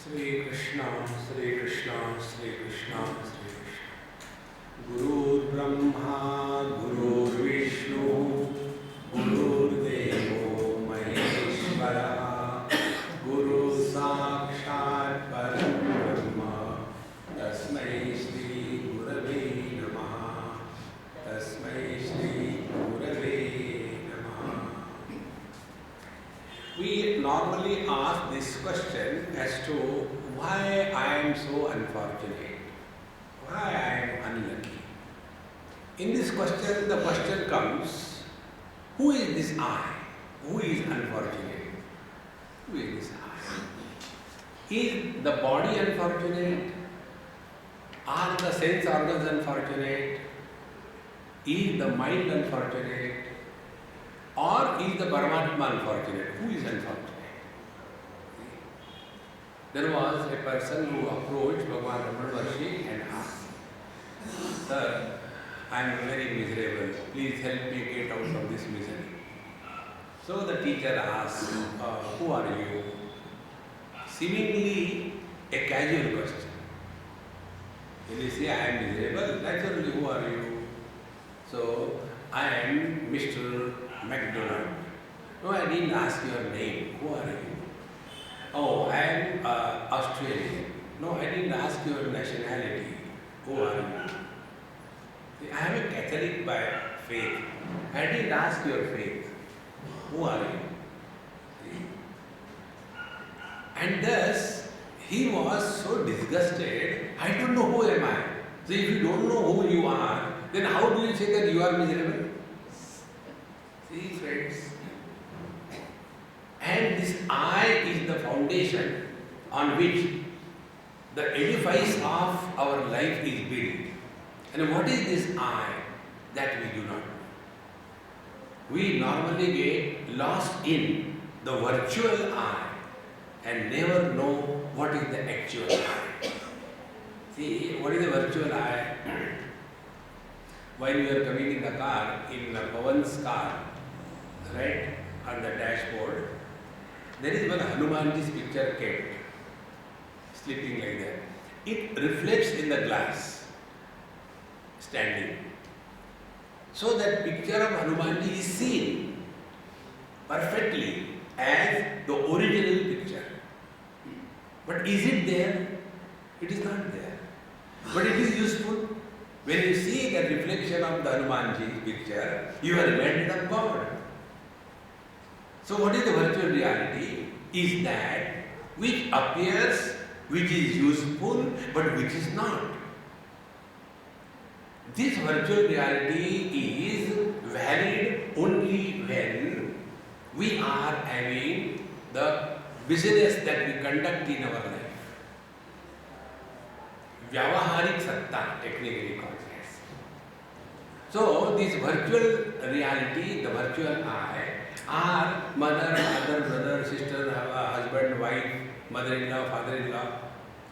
Sri Krishna, Sri Krishna, Sri Krishna, Sri Krishna. Guru Brahma, Guru Vishnu, Guru Devo Maheshwara, Guru Sakshat Parabrahma, Tasmai Shri Gurave Namaha, Tasmai Shri Gurave Namaha. We normally ask this question as to why I am so unfortunate, why I am unlucky. In this question, the question comes, who is this I? Who is unfortunate? Who is this I? Is the body unfortunate? Are the sense organs unfortunate? Is the mind unfortunate? Or is the Paramatma unfortunate? Who is unfortunate? There was a person who approached Bhagavan Ramana Maharshi and asked, Sir, I am very miserable. Please help me get out of this misery. So the teacher asked, who are you? Seemingly a casual question. When you say I am miserable, naturally who are you? So I am Mr. McDonald. No, I didn't ask your name. Who are you? Oh, I am Australian. No, I didn't ask your nationality. Who are you? See, I am a Catholic by faith. I didn't ask your faith. Who are you? See? And thus, he was so disgusted. I don't know who am I. So if you don't know who you are, then how do you say that you are miserable? See, friends. And this I is the foundation on which the edifice of our life is built. And what is this I that we do not know? We normally get lost in the virtual I and never know what is the actual I. See, what is the virtual I? While we are coming in the car, in Pawan's car, right, on the dashboard, there is one Hanumanji's picture kept, sleeping like that. It reflects in the glass, standing. So that picture of Hanumanji is seen perfectly as the original picture. But is it there? It is not there. But it is useful. When you see the reflection of the Hanumanji picture, you are reminded of God. So what is the virtual reality? Is that which appears, which is useful, but which is not. This virtual reality is valid only when we are having the business that we conduct in our life. Vyavaharik satta, technically called as. So this virtual reality, the virtual I, are mother, father, brother, sister, husband, wife, mother-in-law, father-in-law.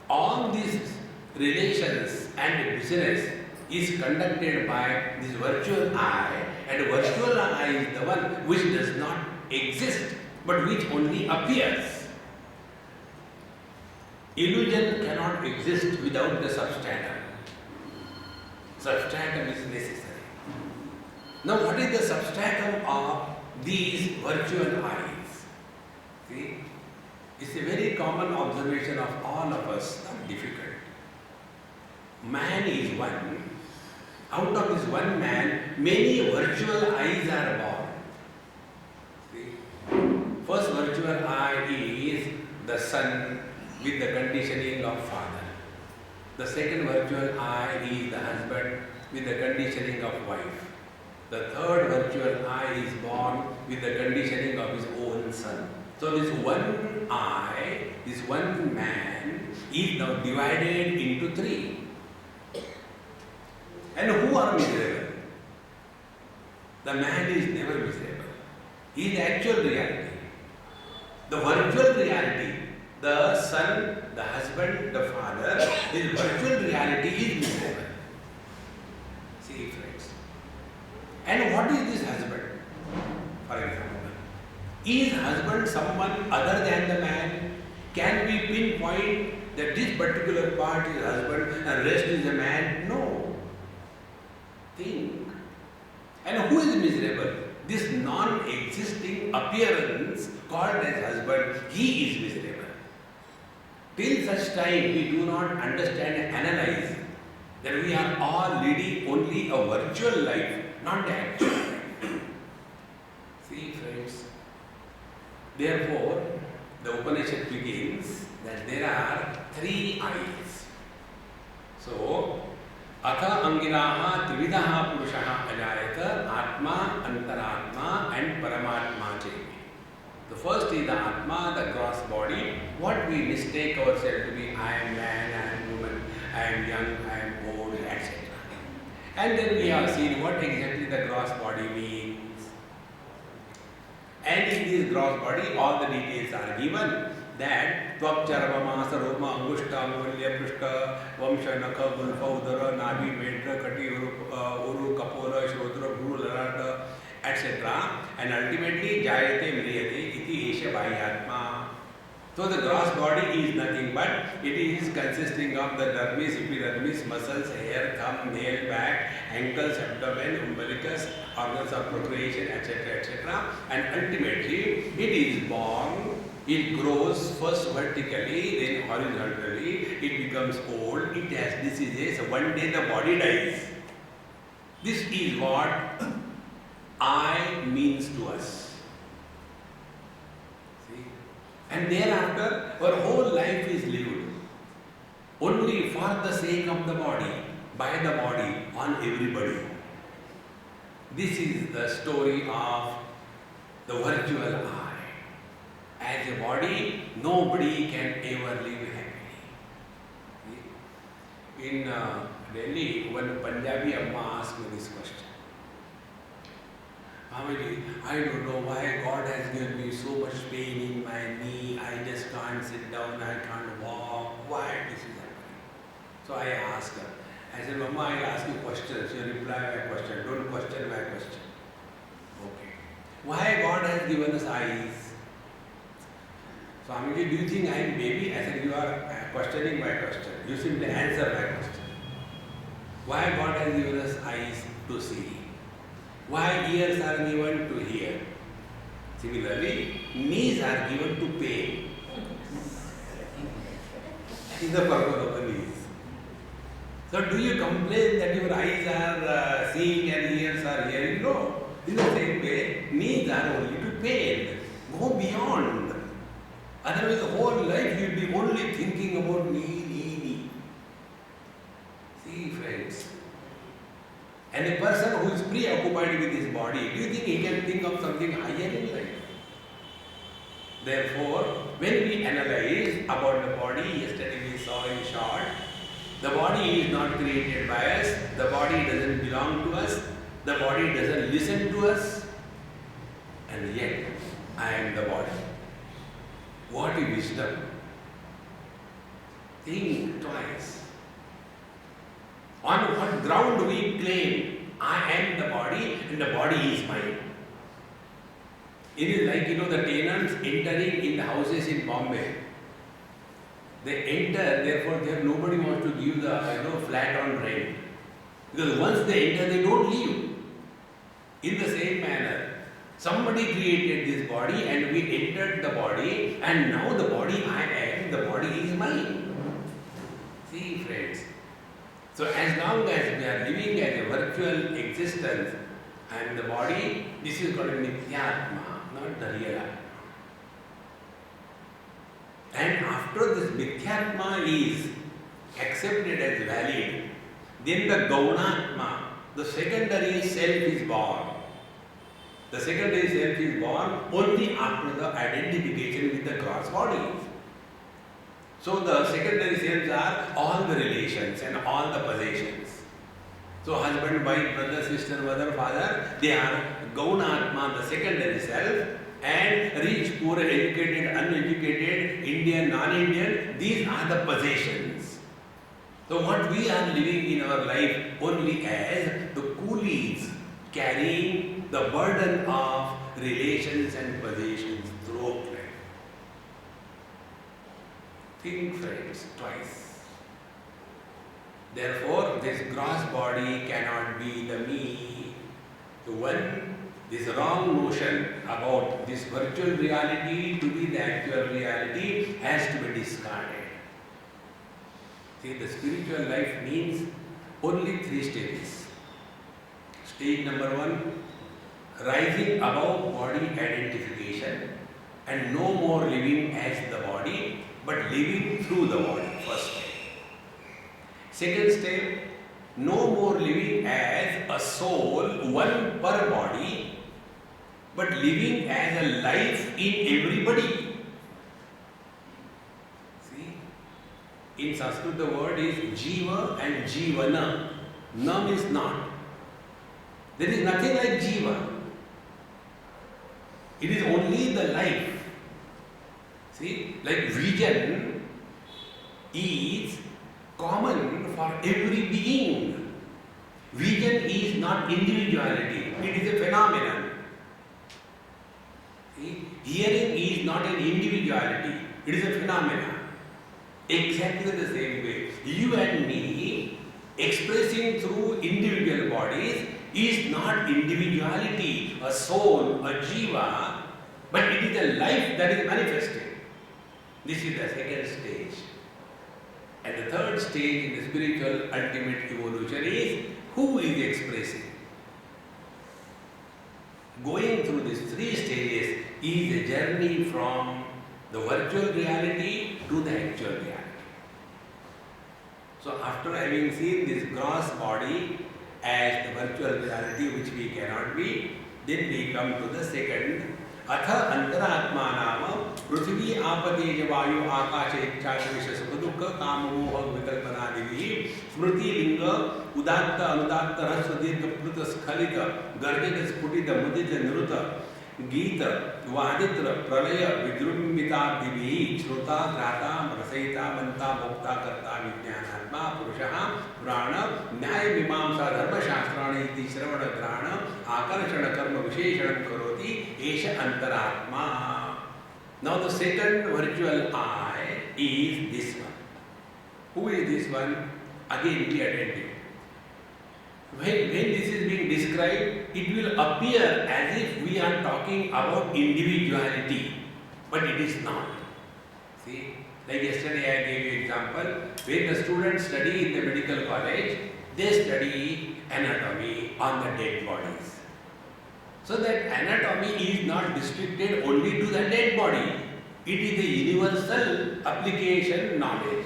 All these relations and business is conducted by this virtual I, and virtual I is the one which does not exist but which only appears. Illusion cannot exist without the substratum. Substratum is necessary. Now, what is the substratum of these virtual eyes? See, it's a very common observation of all of us, not difficult. Man is one. Out of this one man, many virtual eyes are born. See? First virtual eye is the son with the conditioning of father. The second virtual I is the husband with the conditioning of wife. The third virtual I is born with the conditioning of his own son. So this one I, this one man is now divided into three. And who are miserable? The man is never miserable. He is the actual reality. The virtual reality, the son, the husband, the father, this virtual reality is miserable. See, friends. And what is this husband? For example, is husband someone other than the man? Can we pinpoint point that this particular part is husband and rest is a man. No. Think. And who is miserable? This non-existing appearance called as husband, he is miserable. Till such time we do not understand and analyze that we are all leading only a virtual life, not the actual life. See, friends. Therefore, the Upanishad begins that there are three eyes. So, Atha Angiraha Trividaha Purushaha Ajayata Atma, Antaratma and Paramatma Chevi. The first is the Atma, the gross body. What we mistake ourselves to be, I am man, I am woman, I am young, I am old, etc. And then we have seen what exactly the gross body means. And in this gross body, all the details are given. That Tvapcharva, Masa, Roma, Angushta, Mulya, Prishta, Vamsha, Naka, Gulfa, Udara, Nabi, Medra, Kati, Uru, Kapora, Shrodra, Bhru, Larata, etc. And ultimately, Jayate, Mriyate, Iti, Esha, Bhaiyatma. So the gross body is nothing but it is consisting of the dermis, epidermis, muscles, hair, thumb, nail, back, ankles, abdomen, umbilicus, organs of procreation, etc., etc. And ultimately, it is born. It grows first vertically, then horizontally, it becomes old, it has diseases, one day the body dies. This is what I means to us. See? And thereafter, our whole life is lived only for the sake of the body, by the body, on everybody. This is the story of the virtual I. As a body, nobody can ever live happily. In Delhi, one Punjabi Amma asked me this question. Mamaji, I don't know why God has given me so much pain in my knee. I just can't sit down, I can't walk. Why this is happening? So I asked her. I said, Mama, I'll ask you questions. You reply my question. Don't question my question. Okay. Why God has given us eyes? Swamiji, do you think I am baby? I said, you are questioning my question. You simply answer my question. Why God has given us eyes to see? Why ears are given to hear? Similarly, knees are given to pain. That is the purpose of the knees. So do you complain that your eyes are seeing and ears are hearing? No. In the same way, knees are only to pain. Go beyond. Otherwise, the whole life you will be only thinking about knee. See, friends. And a person who is preoccupied with his body, do you think he can think of something higher in life? Therefore, when we analyze about the body, yesterday we saw in short, the body is not created by us, the body doesn't belong to us, the body doesn't listen to us, and yet I am the body. What is wisdom? Think twice. On what ground we claim I am the body and the body is mine? It is like, the tenants entering in the houses in Bombay. They enter, therefore nobody wants to give the flat on rent. Because once they enter, they don't leave. In the same manner, somebody created this body and we entered the body, and now the body I am, the body is mine. See, friends. So as long as we are living as a virtual existence and the body, this is called Mithyatma, not the real Atma. And after this Mithyatma is accepted as valid, then the Gaunatma, the secondary self is born. The secondary self is born only after the identification with the gross body. So the secondary selves are all the relations and all the possessions. So husband, wife, brother, sister, mother, father, they are Gaunatma, the secondary self, and rich, poor, educated, uneducated, Indian, non-Indian, these are the possessions. So what we are living in our life only as the coolies carrying the burden of relations and possessions throughout life. Think, friends, twice. Therefore, this gross body cannot be the me. So when this wrong notion about this virtual reality to be the actual reality has to be discarded. See, the spiritual life means only 3 stages. Stage number 1, rising above body identification and no more living as the body, but living through the body. First step. Second step, no more living as a soul, one per body, but living as a life in everybody. See, in Sanskrit the word is jiva and jivana. Nam is not. There is nothing like jiva. It is only the life. See, like vision is common for every being. Vision is not individuality, it is a phenomenon. See, hearing is not an individuality, it is a phenomenon. Exactly the same way. You and me expressing through individual bodies is not individuality, a soul, a jiva, but it is a life that is manifesting. This is the second stage. And the third stage in the spiritual ultimate evolution is who is expressing. Going through these 3 stages is a journey from the virtual reality to the actual reality. So after having seen this gross body as the virtual reality which we cannot be, then we come to the second. Atha antaratma nama prithvi apateja vayu akasha ichcha visha sukha dukkha kama moha vikalpana divi smriti linga udatta anudatta rasva dirgha pruta skhalita garjita sputita mudita niruta gita vaditra pralaya vidrumbita divi shruta grata rasayita manta mokta karta vijnanatma purushaha prana nyaya mimamsa dharma shastrani iti shravana grana akarshana karma visheshanam karoti esha antaratma. Now the second virtual I is this one. Who is this one? Again be attentive. When this is being described, it will appear as if we are talking about individuality, but it is not. See, like yesterday I gave you example, when the students study in the medical college, they study anatomy on the dead bodies. So that anatomy is not restricted only to the dead body. It is a universal application knowledge.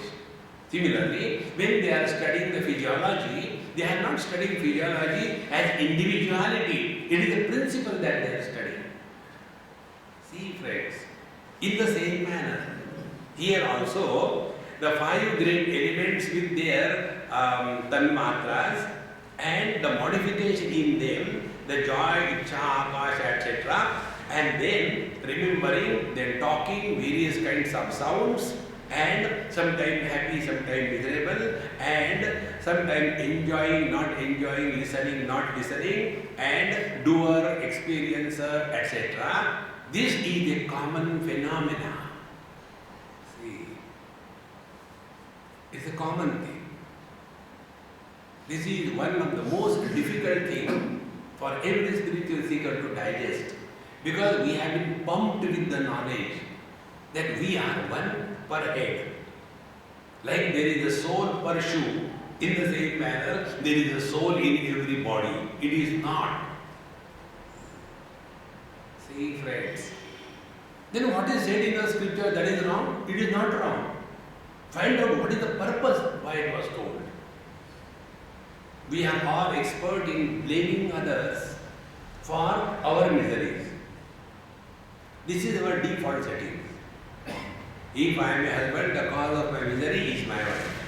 Similarly, when they are studying the physiology, they are not studying physiology as individuality. It is a principle that they are studying. See, friends, in the same manner, here also the 5 great elements with their tanmatras and the modification in them, the joy, ichcha, akasha, etc. And then remembering, then talking various kinds of sounds, and sometimes happy, sometimes miserable, and sometimes enjoying, not enjoying, listening, not listening, and doer, experiencer, etc. This is a common phenomena. See, it's a common thing. This is one of the most difficult things for every spiritual seeker to digest, because we have been pumped with the knowledge that we are one per head. Like there is a soul per shoe, in the same manner there is a soul in every body. It is not. See, friends. Then what is said in the scripture that is wrong? It is not wrong. Find out what is the purpose why it was told. We are all expert in blaming others for our miseries. This is our default setting. If I am a husband, the cause of my misery is my wife.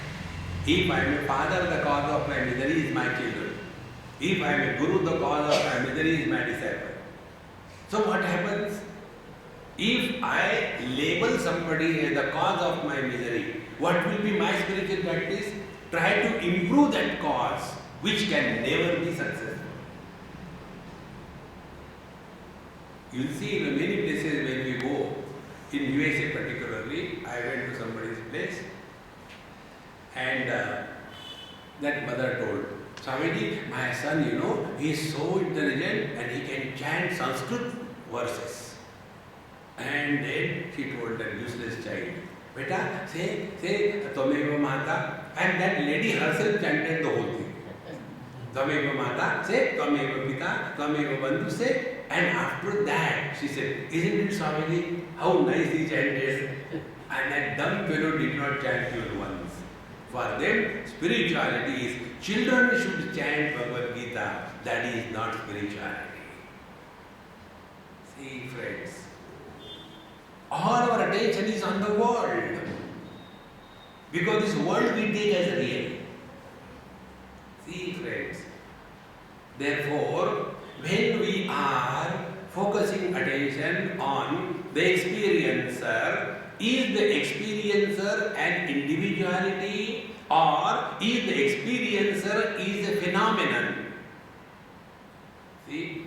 If I am a father, the cause of my misery is my children. If I am a guru, the cause of my misery is my disciple. So what happens? If I label somebody as the cause of my misery, what will be my spiritual practice? Try to improve that cause, which can never be successful. You will see in many places when we go, in USA particularly, I went to somebody's place. place. And that mother told, Swamiji, my son, he is so intelligent and he can chant Sanskrit verses. And then she told that useless child, Beta, say, Tvameva Mata. And that lady herself chanted the whole thing. Tvameva Mata, say, Tvameva Pita, Tvameva Bandhu, say. And after that, she said, isn't it, Swamiji, how nice he chanted? And that dumb fellow did not chant even once. For them, spirituality is, children should chant Bhagavad Gita. That is not spirituality. See, friends, all our attention is on the world. Because this world we take as real. See, friends, therefore, when we are focusing attention on the experiencer, is the experiencer an individuality or is the experiencer is a phenomenon? See,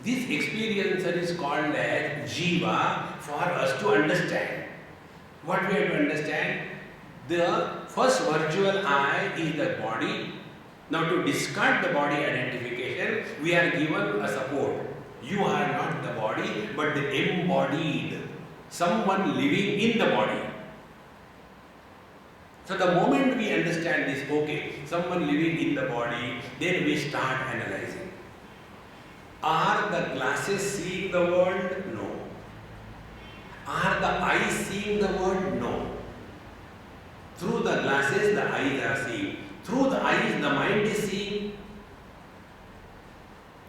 this experiencer is called as Jiva for us to understand. What we have to understand? The first virtual I is the body. Now to discard the body identification, we are given a support. You are not the body, but the embodied, someone living in the body. So the moment we understand this, okay, someone living in the body, then we start analyzing. Are the glasses seeing the world? No. Are the eyes seeing the world? No. Through the glasses, the eyes are seeing. Through the eyes, the mind is seeing.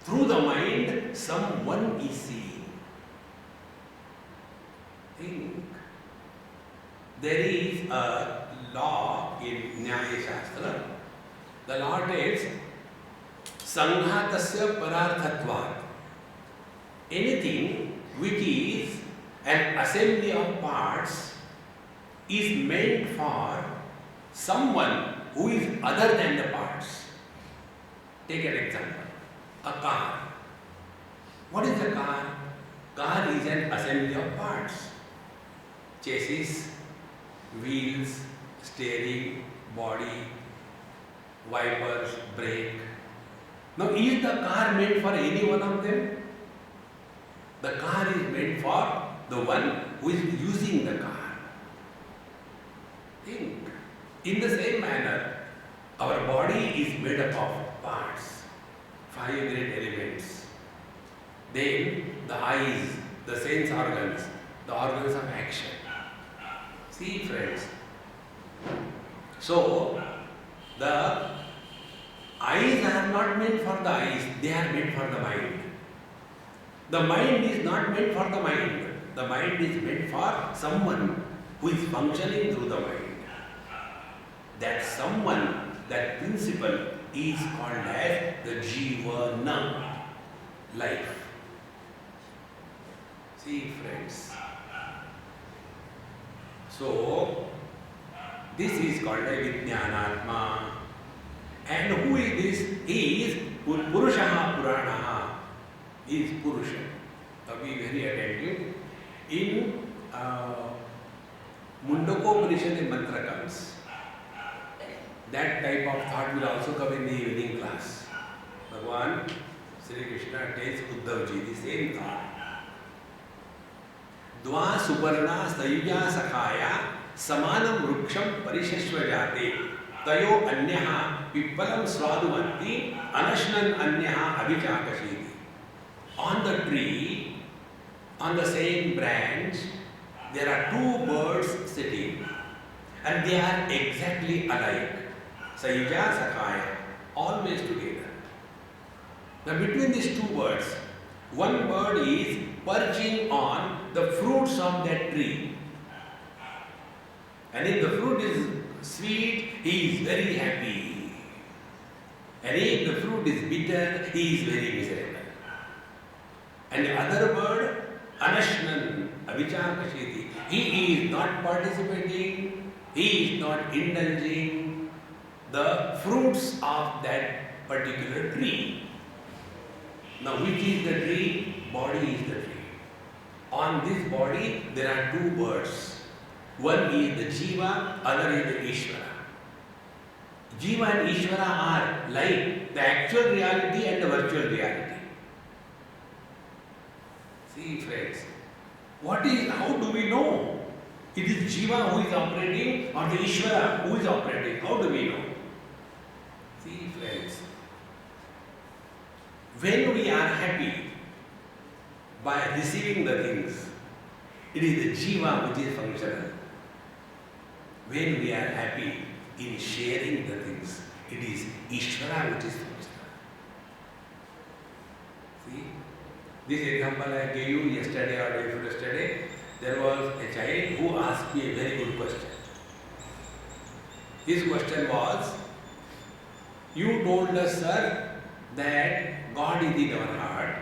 Through the mind, someone is seeing. Think. There is a law in Nyaya Shastra. The law tells, Sanghatasya pararthatvat. Anything which is an assembly of parts is meant for someone who is other than the parts. Take an example. A car. What is a car? Car is an assembly of parts. Chassis, wheels, steering, body, wipers, brake. Now, is the car meant for any one of them? The car is meant for the one who is using the car. Think. In the same manner, our body is made up of parts, 5 great elements. Then the eyes, the sense organs, the organs of action. See, friends. So, the eyes are not meant for the eyes, they are meant for the mind. The mind is not meant for the mind. The mind is meant for someone who is functioning through the mind. That someone, that principle is called as the Jivana, life. See, friends. So, this is called a Vijnanatma. And who is this? He is Purushaha Puranaha. He is Purusha. Now be very attentive. In Mundakopanishad mantra comes. That type of thought will also come in the evening class. Bhagavan Sri Krishna tells Uddhavji the same thought. Dva suparna sayuja sakhaya samanam vruksham parishashvajate tayo anyaha pippalam swaduvanti anashnan anyaha abhichakashiti. On the tree, on the same branch, there are 2 birds sitting and they are exactly alike. Sayuja Sakhaya, always together. Now between these 2 birds, one bird is perching on the fruits of that tree. And if the fruit is sweet, he is very happy. And if the fruit is bitter, he is very miserable. And the other bird, Anashnan, Avichakashiti, he is not participating, he is not indulging the fruits of that particular tree. Now, which is the tree? Body is the tree. On this body, there are 2 birds. One is the Jiva, other is the Ishvara. Jiva and Ishvara are like the actual reality and the virtual reality. See friends, how do we know? It is Jiva who is operating or the Ishvara who is operating? How do we know? See friends, when we are happy by receiving the things, it is the Jiva which is functional. When we are happy in sharing the things, it is Ishvara which is functional. See, this example I gave you yesterday or day before yesterday, there was a child who asked me a very good question. His question was, you told us, sir, that God is in our heart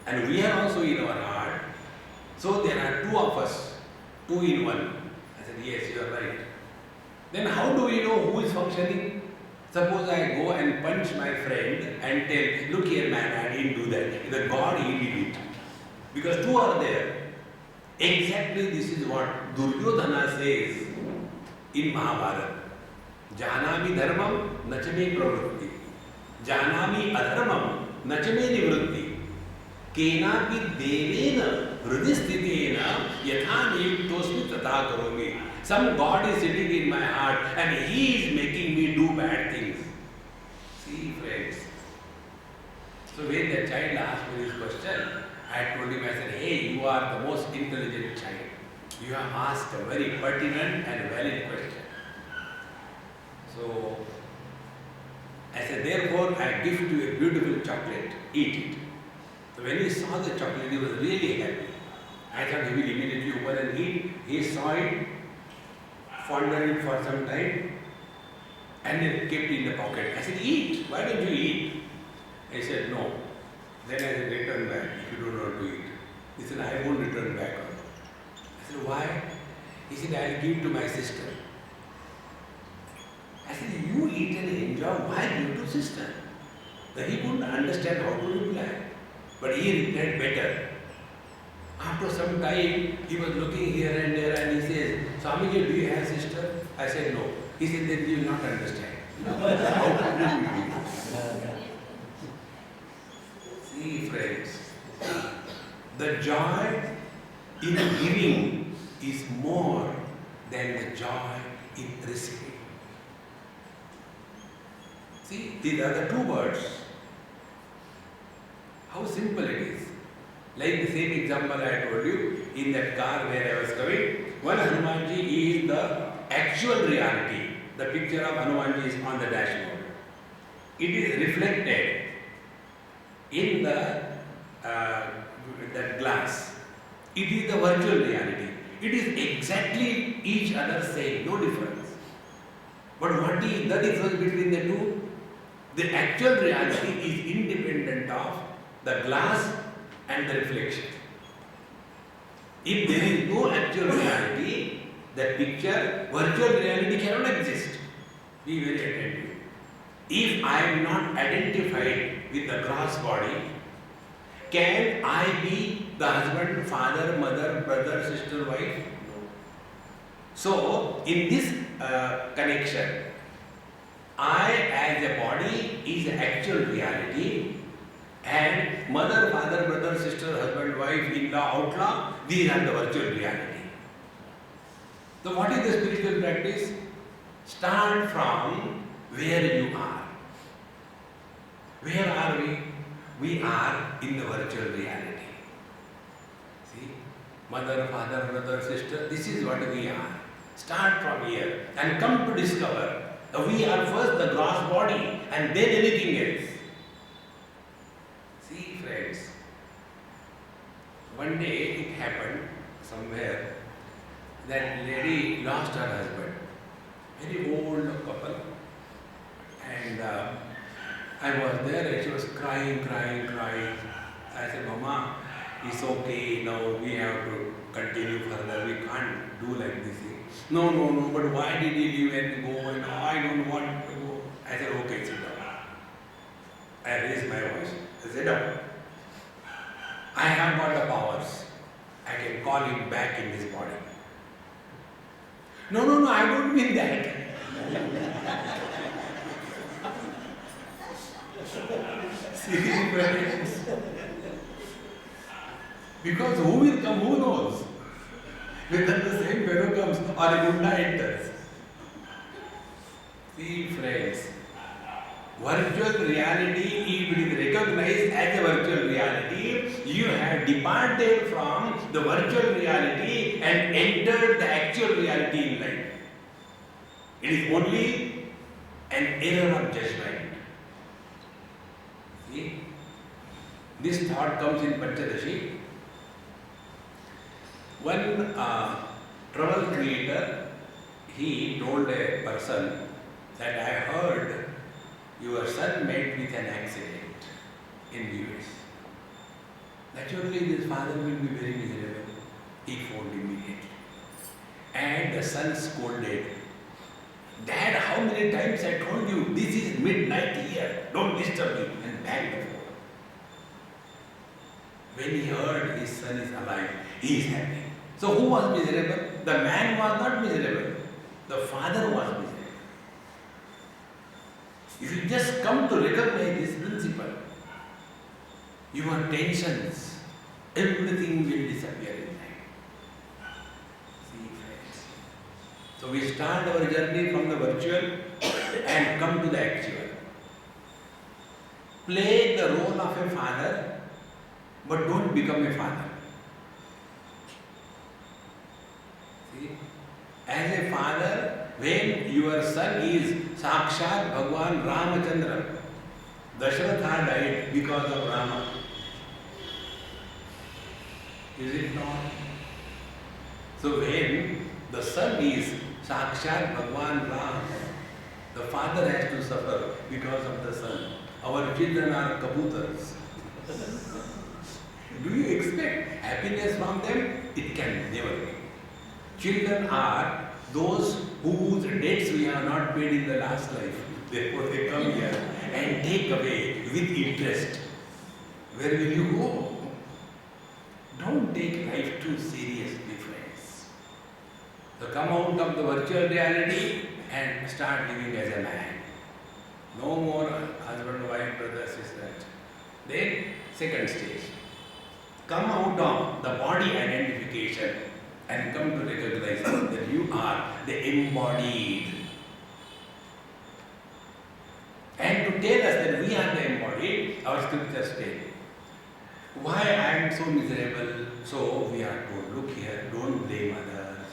and we are also in our heart. So there are two of us, two in one. I said, yes, you are right. Then how do we know who is functioning? Suppose I go and punch my friend and tell, look here man, I didn't do that. The God, he did it. Because two are there. Exactly this is what Duryodhana says in Mahabharata. Janami dharmam nachame pravrutti. Janami adharmam nachame nivrutti. Kenapi devena hridistitena yatha niyuktosmi tata karomi. Some God is sitting in my heart and he is making me do bad things. See friends. So when the child asked me this question, I told him, I said, hey, you are the most intelligent child. You have asked a very pertinent and valid question. So I said, therefore I gift you a beautiful chocolate, eat it. So when he saw the chocolate, he was really happy. I thought he will immediately open and eat. He saw it, fondled it for some time, and then kept it in the pocket. I said, eat, why don't you eat? He said, no. Then I said, return back if you don't want to eat. He said, I won't return back. I said, why? He said, I'll give to my sister. I said, you eat and enjoy, why give to sister? Then he couldn't understand how to reply. But he replied better. After some time, he was looking here and there and he says, Swami, do you have sister? I said, no. He said, then you will not understand. See, friends, the joy in giving is more than the joy in receiving. See, these are the two words. How simple it is. Like the same example I told you, in that car where I was coming, one Hanumanji is the actual reality. The picture of Hanumanji is on the dashboard. It is reflected in that glass. It is the virtual reality. It is exactly each other same, no difference. But what is the difference between the two? The actual reality is independent of the glass and the reflection. If there is no actual reality, that picture, virtual reality cannot exist. Be very attentive. If I am not identified with the gross body, can I be the husband, father, mother, brother, sister, wife? No. So, in this connection, I as a body is the actual reality, and mother, father, brother, sister, husband, wife, in-law, outlaw, these are the virtual reality. So what is the spiritual practice? Start from where you are. Where are we? We are in the virtual reality. See? Mother, father, brother, sister, this is what we are. Start from here and come to discover we are first the gross body and then anything else. See friends, one day it happened somewhere that lady lost her husband, very old couple, and I was there and she was crying. I said, Mama, it's okay, now we have to continue further, we can't do like this. No, but why did he leave and go and I don't want to go. I said, okay, sit down. I raised my voice. I said, down. I have got the powers. I can call him back in this body. No, no, no, I don't mean that. See, friends. Because who will come, who knows? Whether the same fellow comes or a Buddha enters. See, friends, virtual reality, if it is recognized as a virtual reality, you have departed from the virtual reality and entered the actual reality in life. It is only an error of judgment. See? This thought comes in Panchadashi. One trouble creator, he told a person that I heard your son met with an accident in US. Naturally, this father will be very miserable. He phoned immediately. And the son scolded. Dad, how many times I told you, this is midnight here, don't disturb me, and banged the phone. When he heard his son is alive, he is happy. So who was miserable? The man was not miserable. The father was miserable. If you just come to recognize this principle, your tensions, everything will disappear in life. See, friends. So we start our journey from the virtual and come to the actual. Play the role of a father, but don't become a father. See? As a father, when your son is Sakshat Bhagwan Ramachandra, Dasharatha died because of Rama. Is it not? So when the son is Sakshat Bhagwan Ram, the father has to suffer because of the son. Our children are kabutars. Do you expect happiness from them? It can never be. Children are those whose debts we have not paid in the last life. Therefore they come here and take away with interest. Where will you go? Don't take life too seriously, friends. So come out of the virtual reality and start living as a man. No more husband, wife, brother, sister. Then, second stage. Come out of the body identification and come to recognize that you are the embodied. And to tell us that we are the embodied, our scriptures say, why I am so miserable? So we are told, look here, don't blame others.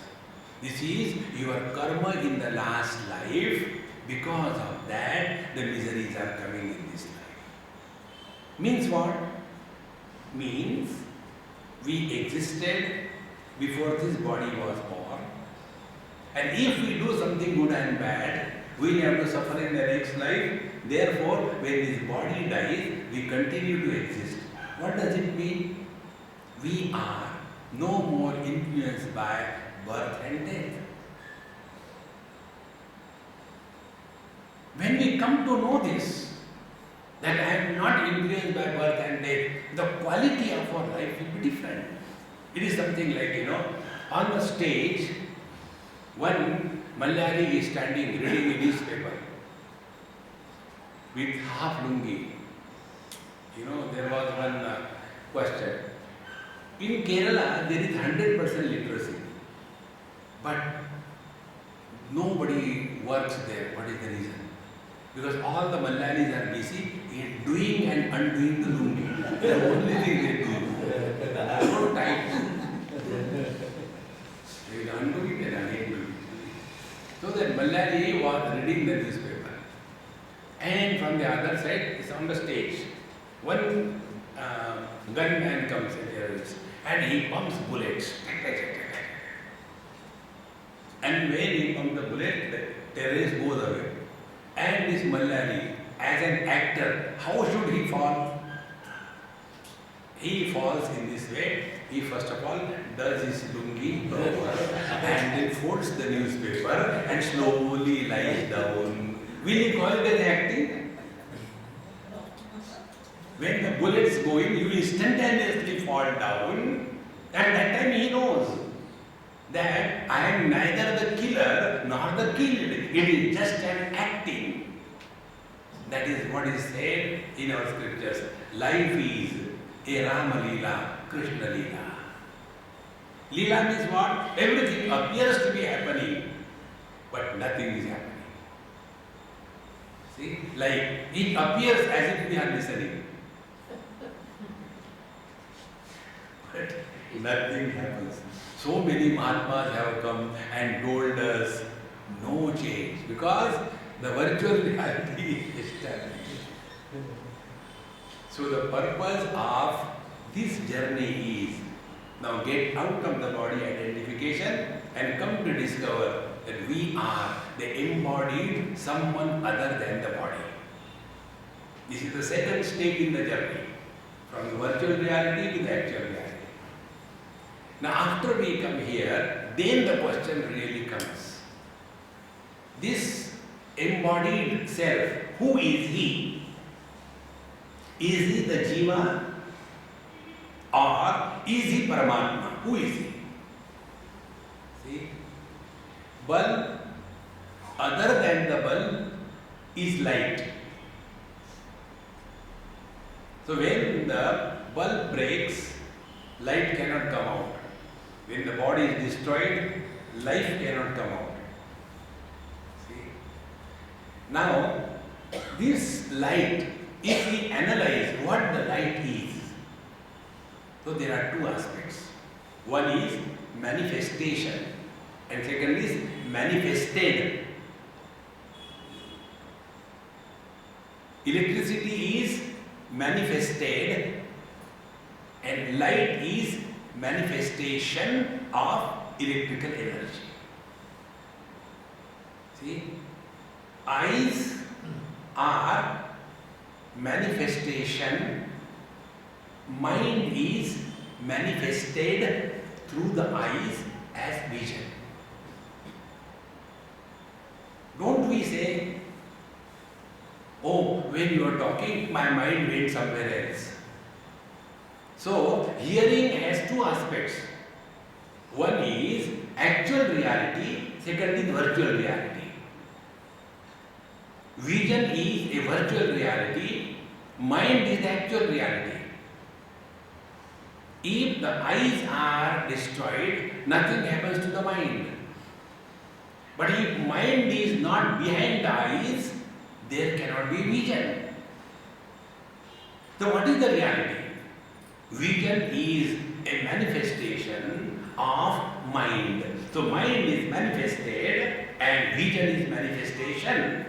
This is your karma in the last life. Because of that, the miseries are coming in this life. Means what? Means we existed before this body was born. And if we do something good and bad, we have to suffer in the next life. Therefore, when this body dies, we continue to exist. What does it mean? We are no more influenced by birth and death. When we come to know this, that I am not influenced by birth and death, the quality of our life will be different. It is something like, on the stage, one Malayali is standing reading a newspaper with half lungi. There was one question. In Kerala, there is 100% literacy, but nobody works there. What is the reason? Because all the Malayalis are busy in doing and undoing the lungi. The only thing they do. No time. They will undo it and again do it. So that Malayali was reading the newspaper. And from the other side, it's on the stage. One gunman comes, a terrorist, and he pumps bullets. And when he pumps the bullet, the terrorist goes away. And this Malayali, as an actor, how should he fall? He falls in this way. He first of all does his lungi and then folds the newspaper and slowly lies down. Will he call it as acting? When the bullets go in, you instantaneously fall down. At that time he knows that I am neither the killer killed. It is just an acting. That is what is said in our scriptures. Life is a Rama Leela, Krishna Leela. Leela means what? Everything appears to be happening, but nothing is happening. See, like it appears as if we are listening, but nothing happens. So many Mahatmas have come and told us no change because the virtual reality is established. So the purpose of this journey is now get out of the body identification and come to discover that we are the embodied someone other than the body. This is the second step in the journey, from the virtual reality to the actual reality. Now after we come here, then the question really comes. This embodied self, who is he? Is he the Jiva or is he Paramatma? Who is he? See? Bulb, other than the bulb, is light. So when the bulb breaks, light cannot come out. When the body is destroyed, life cannot come out. See? Now, this light, if we analyze what the light is, so there are two aspects. One is manifestation and second is manifested. Electricity is manifested and light is manifestation of electrical energy. See, eyes are manifestation, mind is manifested through the eyes as vision. Don't we say, oh, when you are talking, my mind went somewhere else. So, hearing has two aspects. One is actual reality, second is virtual reality. Vision is a virtual reality, mind is the actual reality. If the eyes are destroyed, nothing happens to the mind. But if mind is not behind the eyes, there cannot be vision. So what is the reality? Vision is a manifestation of mind. So mind is manifested and vision is manifestation.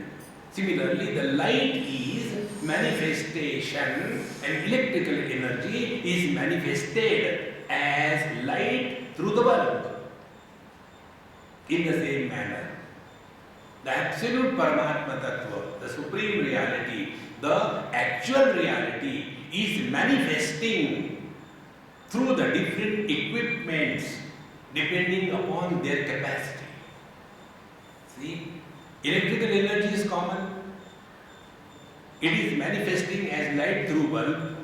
Similarly, the light is manifestation and electrical energy is manifested as light through the bulb. In the same manner, the absolute Paramatma Tattva, the supreme reality, the actual reality is manifesting through the different equipments depending upon their capacity. See, electrical energy is common. It is manifesting as light through bulb.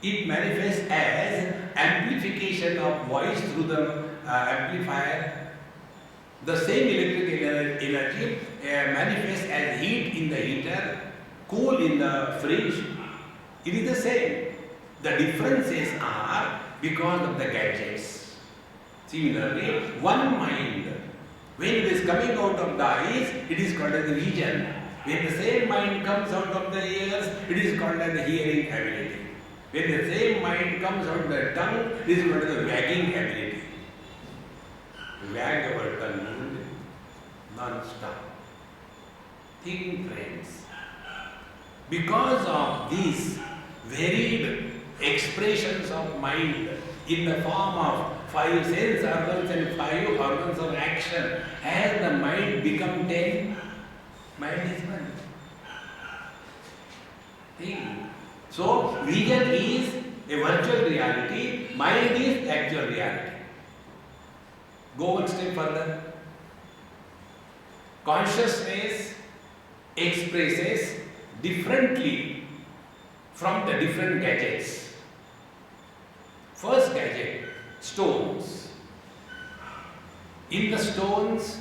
It manifests as amplification of voice through the amplifier. The same electrical energy manifests as heat in the heater, cool in the fridge. It is the same. The differences are because of the gadgets. Similarly, one mind, when it is coming out of the eyes, it is called as the vision. When the same mind comes out of the ears, it is called as the hearing ability. When the same mind comes out of the tongue, it is called as the wagging ability. Wag our tongue non-stop. Think, friends. Because of these varied expressions of mind in the form of 5 sense organs and 5 organs of action, has the mind become 10? Mind is 1. Think. So, vision is a virtual reality, mind is actual reality. Go one step further. Consciousness expresses differently from the different gadgets. First gadget, stones. In the stones,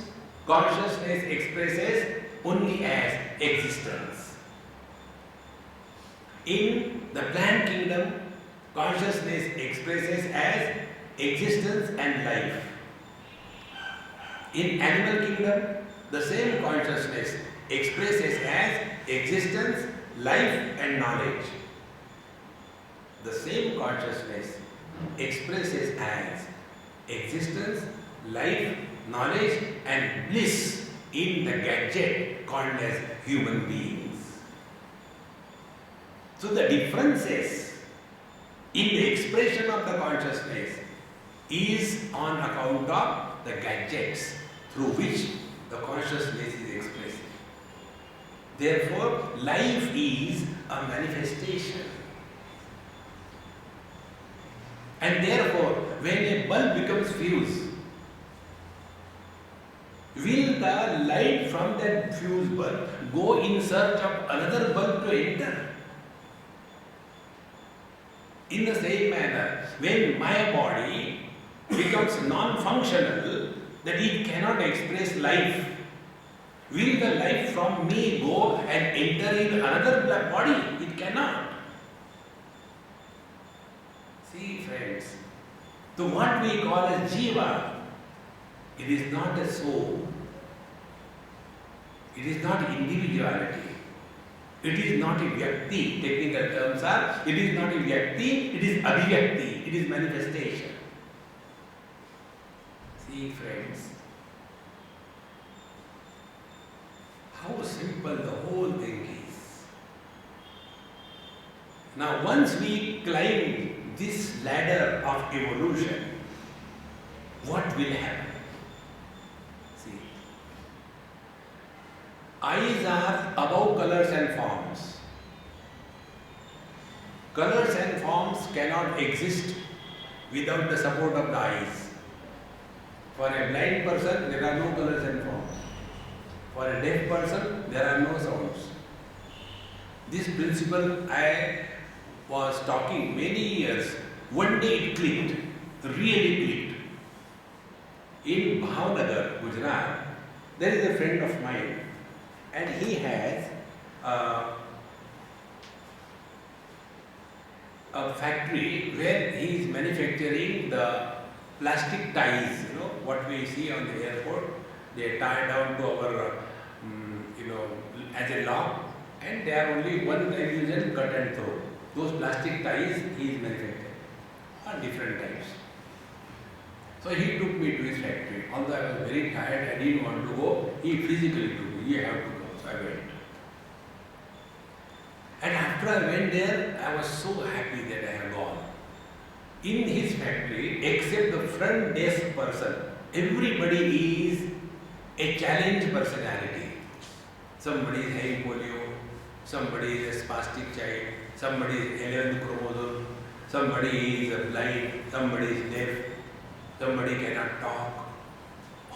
consciousness expresses only as existence. In the plant kingdom, consciousness expresses as existence and life. In animal kingdom, the same consciousness expresses as existence, life and knowledge. The same consciousness expresses as existence, life, knowledge and bliss in the gadget called as human beings. So the differences in the expression of the consciousness is on account of the gadgets through which the consciousness is expressed. Therefore, life is a manifestation. And therefore, when a bulb becomes fused, will the light from that fused bulb go in search of another bulb to enter? In the same manner, when my body becomes non-functional, that it cannot express life, will the life from me go and enter in another body? It cannot. See friends, to what we call as jiva, it is not a soul. It is not individuality. It is not a vyakti. Technical terms are, it is not a vyakti, it is abhivyakti. It is manifestation. See friends, how simple the whole thing is. Now once we climb this ladder of evolution, what will happen? See, eyes are above colors and forms. Colors and forms cannot exist without the support of the eyes. For a blind person, there are no colors and forms. For a deaf person, there are no sounds. This principle I was talking many years. One day it clicked, really clicked. In Bhavnagar, Gujarat, there is a friend of mine, and he has a factory where he is manufacturing the plastic ties, what we see on the airport. They tie down to our, as a lock, and they are only one division, cut and throw. Those plastic ties he is manufacturing on different types. So he took me to his factory. Although I was very tired, I didn't want to go. He physically took me. You have to go. So I went. And after I went there, I was so happy that I had gone. In his factory, except the front desk person, everybody is a challenged personality. Somebody is having polio, somebody is a spastic child, somebody is 11th chromosome, somebody is blind, somebody is deaf, somebody cannot talk,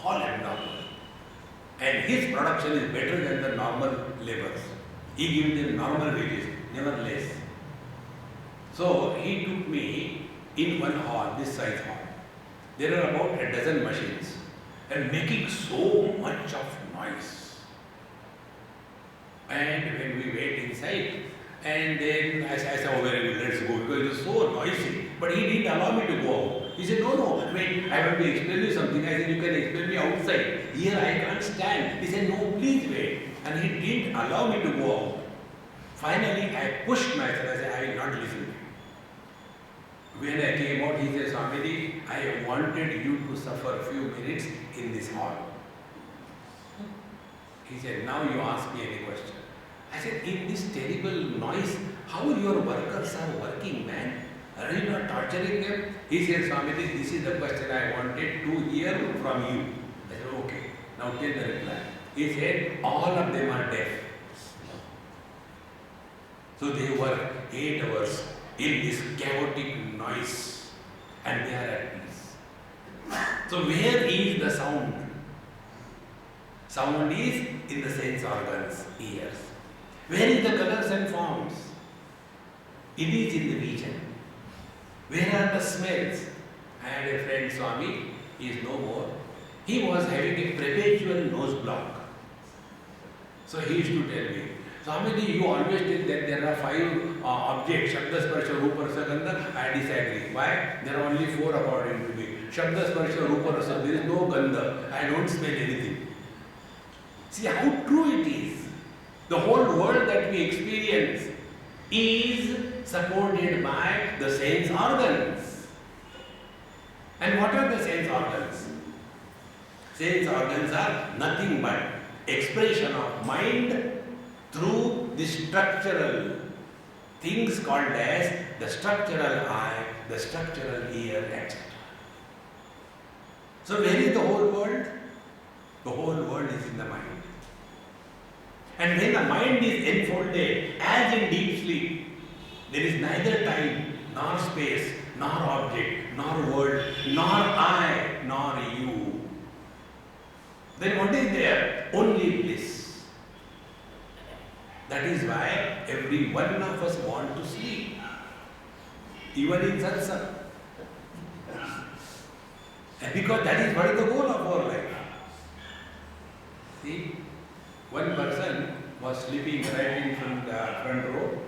all abnormal. And his production is better than the normal laborers. He gives them normal wages, never less. So he took me in one hall, this size hall. There are about a dozen machines and making so much of noise. And when we went inside, and then I said, oh, very good, let's go, because it was so noisy. But he didn't allow me to go out. He said, no, wait, I have to explain you something. I said, you can explain me outside. Here I can't stand. He said, no, please wait. And he didn't allow me to go out. Finally, I pushed myself. I said, I will not listen to you. When I came out, he said, Swami, I wanted you to suffer a few minutes in this hall. He said, now you ask me any question. I said, in this terrible noise, how your workers are working, man? Are you not torturing them? He said, Swami, this is the question I wanted to hear from you. I said, okay, now tell the reply. He said, all of them are deaf. So they work 8 hours in this chaotic noise and they are at peace. So where is the sound? Sound is in the sense organs, ears. Where is the colors and forms? It is in the vision. Where are the smells? I had a friend, Swami, he is no more. He was having a perpetual nose So he used to tell me, Swamiji, you always tell that there are 5 objects, Shabda, Sparsha, Rupa, Rasa, Gandha. I disagree. Why? There are only 4 according to me. Shabda, Sparsha, Rupa, Rasa, there is no Gandha. I don't smell anything. See how true it is. The whole world that we experience is supported by the sense organs. And what are the sense organs? Sense organs are nothing but expression of mind through the structural things called as the structural eye, the structural ear, etc. So where is the whole world? The whole world is in the mind. And when the mind is enfolded as in deep sleep, there is neither time, nor space, nor object, nor world, nor I, nor you. Then what is there? Only bliss. That is why every one of us want to sleep. Even in satsang. And because that is what is the goal of our life. See, one person was sleeping right in front row,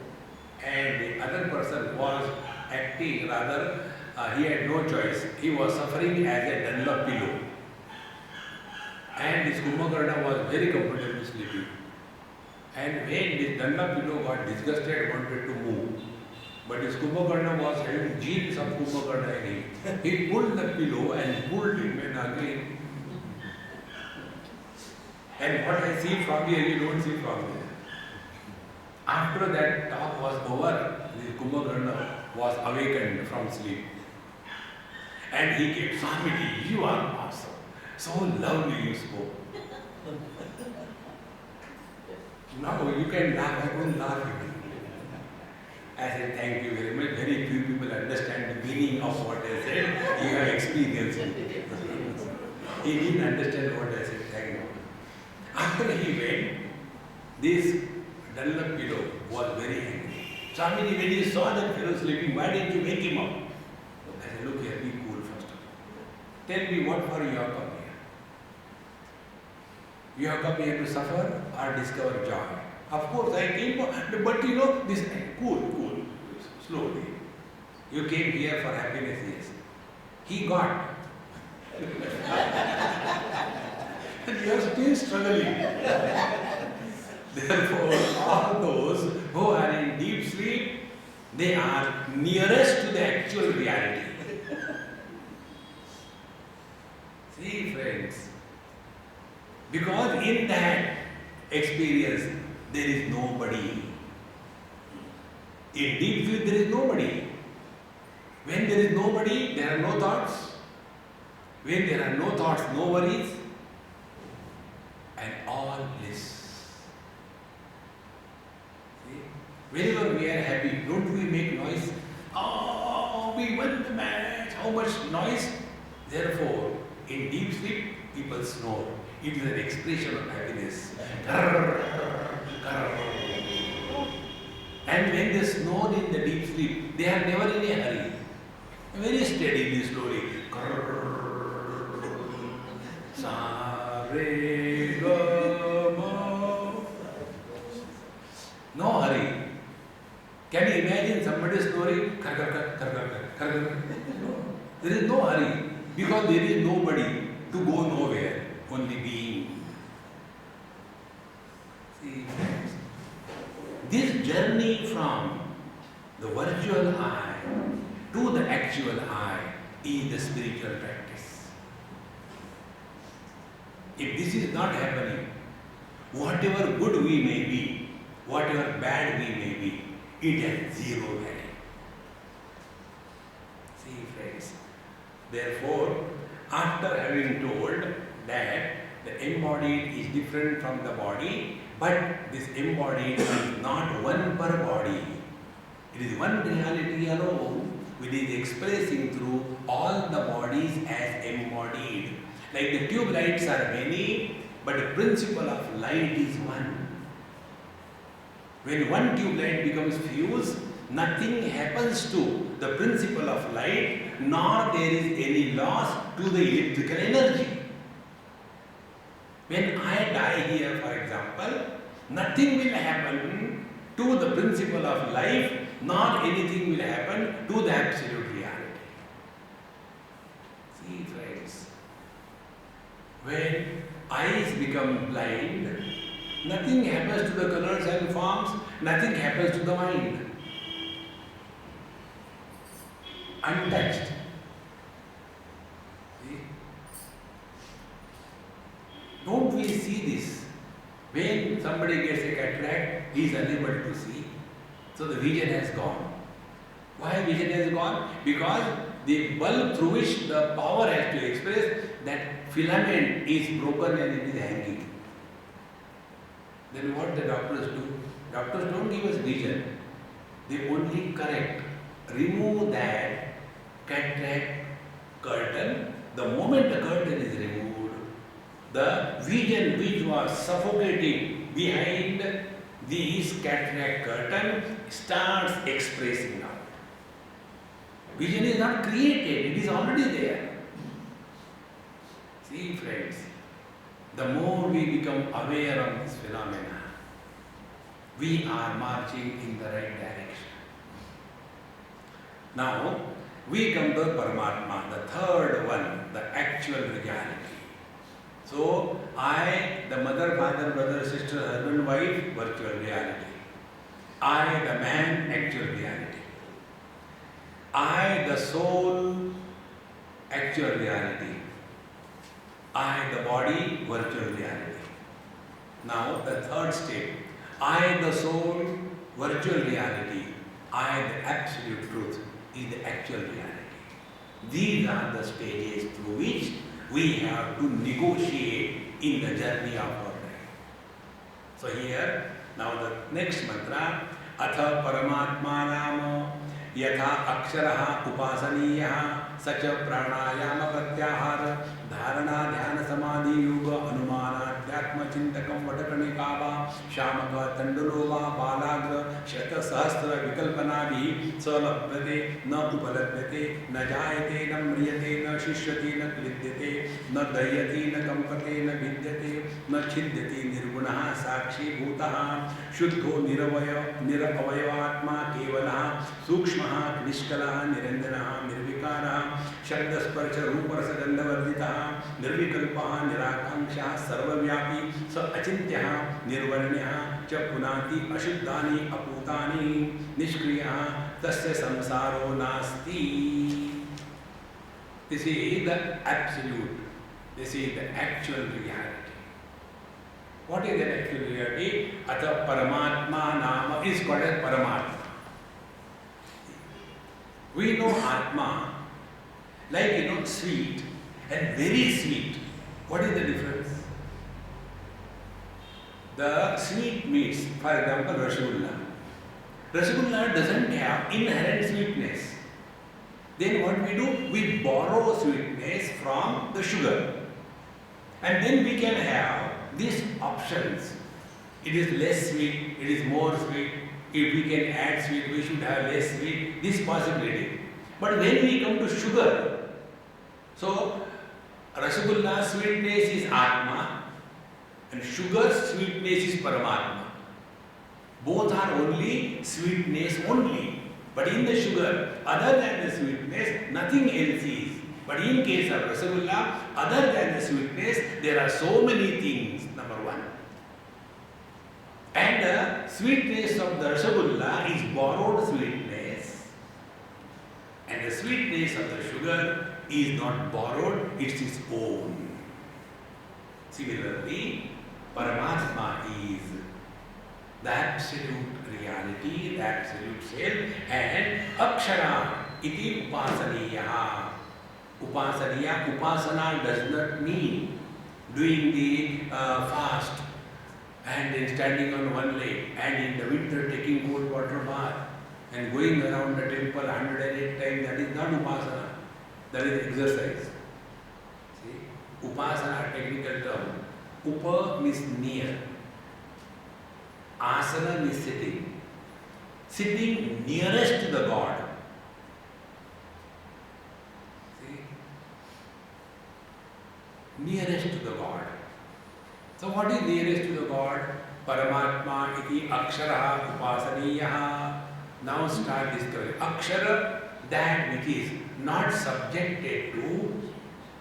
and the other person was acting rather, he had no choice. He was suffering as a Dunlop pillow. And this Kumbhakarna was very comfortable sleeping. And when this Dunlop pillow got disgusted, wanted to move, but this Kumbhakarna was having genes of Kumbhakarna in him. He pulled the pillow and pulled him and again. And what I see from here, you don't see from there. After that talk was over, the Kumbhakarna was awakened from sleep. And he came, Swamiji, you are awesome. So lovely you spoke. Now you can laugh, I won't laugh. I said, thank you very much. Very few people understand the meaning of what I said. You have experienced it. He didn't understand what I said. Thank you. After he went, this Dunlop pillow was very angry. Swamiji, when you saw that fellow sleeping, why didn't you wake him up? I said, look here, be cool first of all. Tell me what for you have come here. You have come here to suffer or discover joy. Of course, I came, but you know, this, cool, slowly. You came here for happiness, yes. He got. And you are still struggling. Therefore, all those who are in deep sleep, they are nearest to the actual reality. See, friends, because in that experience, there is nobody. In deep sleep, there is nobody. When there is nobody, there are no thoughts. When there are no thoughts, no worries, and all bliss. See? Whenever we are happy, don't we make noise? Oh, we won the match. How much noise? Therefore, in deep sleep, people snore. It is an expression of happiness. And when they snore in the deep sleep, they are never in a hurry. Very steadily, slowly. Sa, re, ga, ma. No hurry. Can you imagine somebody snoring? There is no hurry because there is nobody to go nowhere, only being. See, this journey from the virtual I to the actual I is the spiritual practice. If this is not happening, whatever good we may be, whatever bad we may be, it has zero value. See, friends, therefore, after having told that the embodied is different from the body, but this embodied is not one per body. It is one reality alone, which is expressing through all the bodies as embodied. Like the tube lights are many, but the principle of light is one. When one tube light becomes fused, nothing happens to the principle of light, nor there is any loss to the electrical energy. When I die here, for example, Nothing will happen to the principle of life, nor anything will happen to the absolute reality. See, friends, when eyes become blind, nothing happens to the colors and forms, nothing happens to the mind. Untouched. See? Don't we see this? When somebody gets a cataract, he is unable to see. So the vision has gone. Why vision has gone? Because the bulb through which the power has to express, that filament is broken and it is hanging. Then what the doctors do? Doctors don't give us vision. They only correct. Remove that cataract curtain. The moment the curtain is removed, the vision which was suffocating behind this cataract curtain starts expressing now. Vision is not created, it is already there. See, friends, the more we become aware of this phenomena, we are marching in the right direction. Now, we come to Paramatma, the third one, the actual reality. So, I, the mother, father, brother, sister, husband, wife, virtual reality. I, the man, actual reality. I, the soul, actual reality. I, the body, virtual reality. Now, the third step. I, the soul, virtual reality. I, the absolute truth, is the actual reality. These are the stages through which we have to negotiate in the journey of our life. So here, now the next mantra, Atha Paramatma Nama Yatha Aksharaha Upasaniyaha Sacha Pranayama Pratyahara Dharana Dhyana Samadhi Yuga Anumana Dhyatma Chintakam Vatakanikava Shamaka Tandulova Balagra Shata Sahasra Vikalpanavi Salabhate Na Upalabhate Na Jayate Na Mriyate Na Shishyate Na Klidyate Na Dayate Na Kampate Na Vidyate Na Chidyate Nirgunaha Sakshi Bhutaha Shuddho Niravayatma Kevalaha Sukshmaha Nishkalaha Nirendanaha Nirvikaraha Shabdasparcha Ruparasagandhavarditaha Nirvikalpaha Nirakankshaha Sarvavyapi Sa Achintyaha Nirvarnyaha Cha Punati Ashuddhani Aputani Nishkriyaha Tasya Samsaro Nasti. This is the absolute. This is the actual reality. What is the actual reality? Atha Paramatma Nama is called as Paramatma. We know Atma, like sweet and very sweet. What is the difference? The sweet meats, for example, Rasgulla. Rasgulla doesn't have inherent sweetness. Then what we do? We borrow sweetness from the sugar. And then we can have these options. It is less sweet, it is more sweet. If we can add sweet, we should have less sweet. This possibility. But when we come to sugar, so Rasgulla sweetness is Atma and sugar sweetness is Paramatma. Both are only sweetness only. But in the sugar, other than the sweetness, nothing else is. But in case of Rasgulla, other than the sweetness, there are so many things, number one. And the sweetness of the Rasgulla is borrowed sweetness. And the sweetness of the sugar is not borrowed, it's its own. Similarly, Paramatma is the absolute reality, the absolute self, and Akshara iti upasaniya. Upasana does not mean doing the fast and then standing on one leg and in the winter taking cold water bath and going around the temple 108 times. That is not upasana, that is exercise. See, upasana, technical term. Upa means near. Asana means sitting. Sitting nearest to the God. See? Nearest to the God. So what is nearest to the God? Paramatma iti akshara upasaniyaha. Now start discovering. Akshara, that which is not subjected to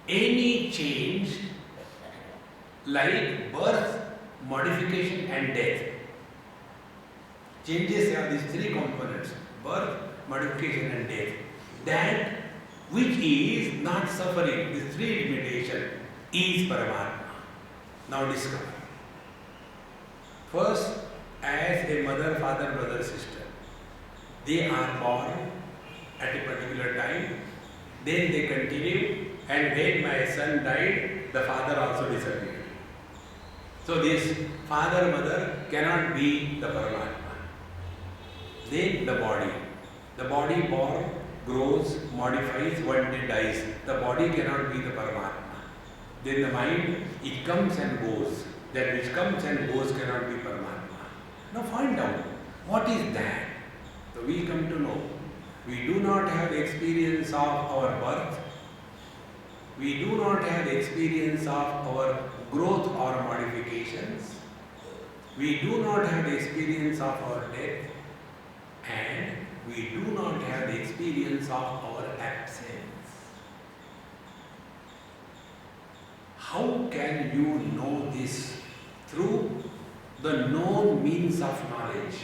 any change like birth, modification and death. Changes have these three components: birth, modification and death. That which is not suffering, these three limitations, is Paramatma. Now discover. First, as a mother, father, brother, sister, they are born at a particular time, then they continue, and when my son died, the father also disappeared. So this father, mother cannot be the Paramatma. Then the body. The body born, grows, modifies, one day dies. The body cannot be the Paramatma. Then the mind, it comes and goes. That which comes and goes cannot be Paramatma. Now find out, what is that? So we come to know, we do not have the experience of our birth. We do not have the experience of our growth or modifications. We do not have the experience of our death. And we do not have the experience of our absence. How can you know this? Through the known means of knowledge.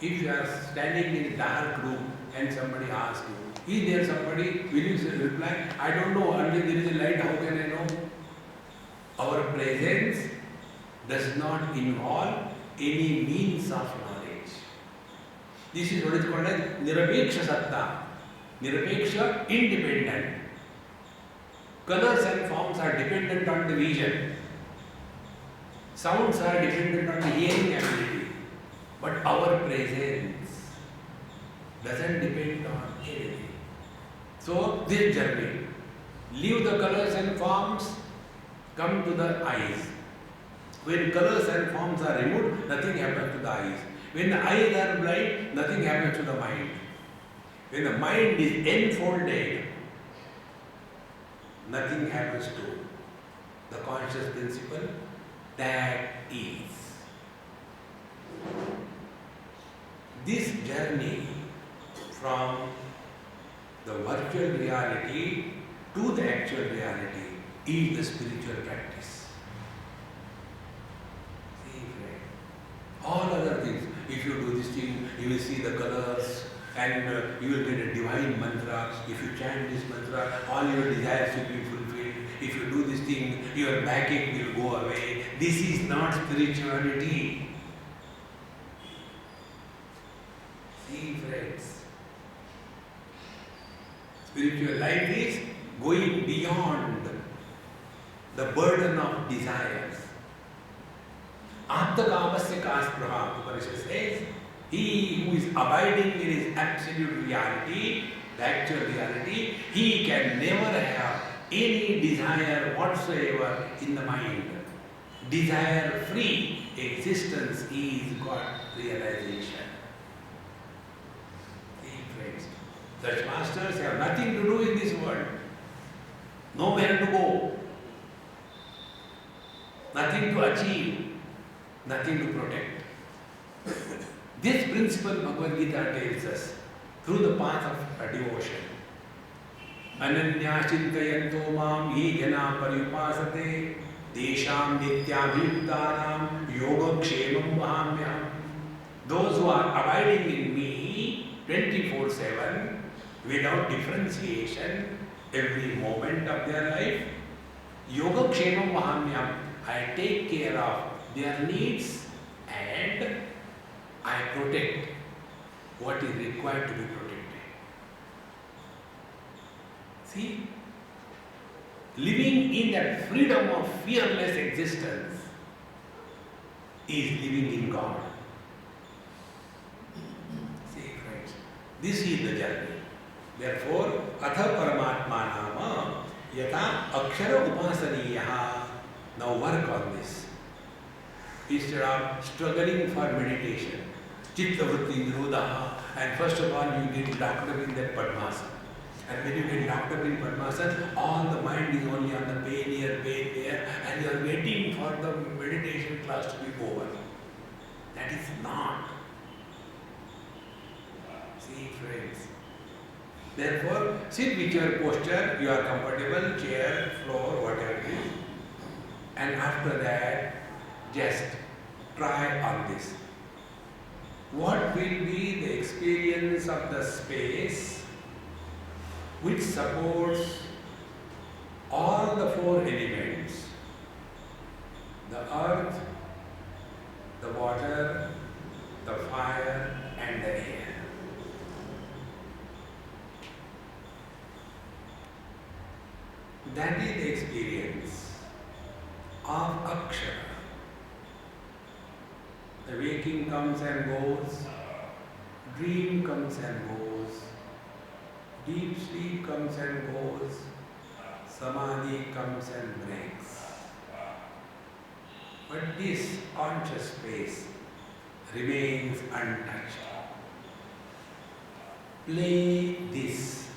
If you are standing in a dark room and somebody asks you, is there somebody? Will you reply, I don't know, until there is a light, how can I know? Our presence does not involve any means of knowledge. This is what is called as Nirapeksha Satta. Nirapeksha, independent. Colors and forms are dependent on the vision. Sounds are dependent on the hearing ability. But our presence doesn't depend on anything. So this journey, leave the colors and forms, come to the eyes. When colors and forms are removed, nothing happens to the eyes. When the eyes are blind, nothing happens to the mind. When the mind is enfolded, nothing happens to the conscious principle. That is. This journey from the virtual reality to the actual reality is the spiritual practice. See, friend, all other things, if you do this thing, you will see the colors and you will get a divine mantra. If you chant this mantra, all your desires will be fulfilled. If you do this thing, your backache will go away. This is not spirituality. See, friends, spiritual life is going beyond the burden of desires. Atmakamasya kaspraha, Upanishad says, he who is abiding in his absolute reality, the actual reality, he can never have any desire whatsoever in the mind. Desire-free existence is God realization. See, friends, such masters have nothing to do in this world. Nowhere to go. Nothing to achieve. Nothing to protect. This principle Bhagavad Gita tells us through the path of devotion. Ananya chintayanto mam ye jana paripasate desham nityabhiyuktanam yogakshemam vahamyam. Those who are abiding in me 24/7 without differentiation every moment of their life, yogakshemam vahamyam, I take care of their needs and I protect what is required to be protected. See, living in that freedom of fearless existence is living in God. See, friends, this is the journey. Therefore, atha paramatma nama yata akshara upasaniyaha. Now work on this. Instead of struggling for meditation, chitta vritti nirodha, and first of all you get locked up in that Padmasana. And when you get locked up in Padmasana, all the mind is only on the pain here, and you are waiting for the the meditation class to be over. That is not. See, friends. Therefore, sit with your posture, you are comfortable, chair, floor, whatever it is. And after that, just try on this. What will be the experience of the space which supports all the four elements? The earth, the water, the fire and the air. That is the experience of Akshara. The waking comes and goes, dream comes and goes, deep sleep comes and goes, samadhi comes and breaks. But this conscious space remains untouched. Play this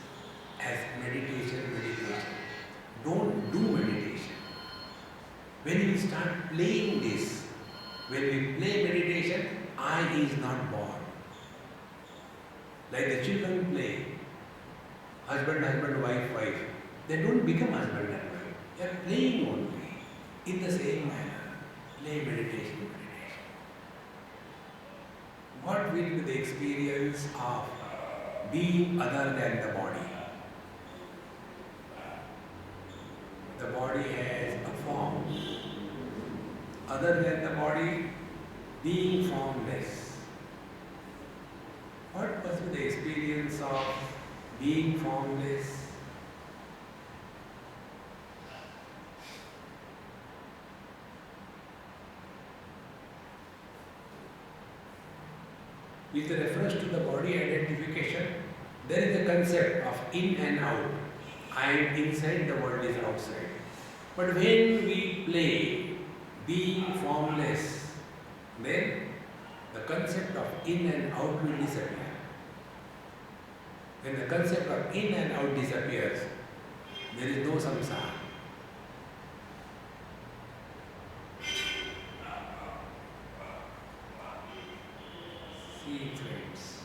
as meditation. Don't do meditation. When you start playing this, when we play meditation, I is not born. Like the children play, husband, wife. They don't become husband and wife. They are playing only. In the same manner, play meditation. What will be the experience of being other than the body? The body has a form. Other than the body, being formless. What was the experience of being formless? With reference to the body identification, there is a concept of in and out. I am inside, the world is outside. But when we play being formless, then the concept of in and out will disappear. When the concept of in and out disappears, there is no samsara. See, friends.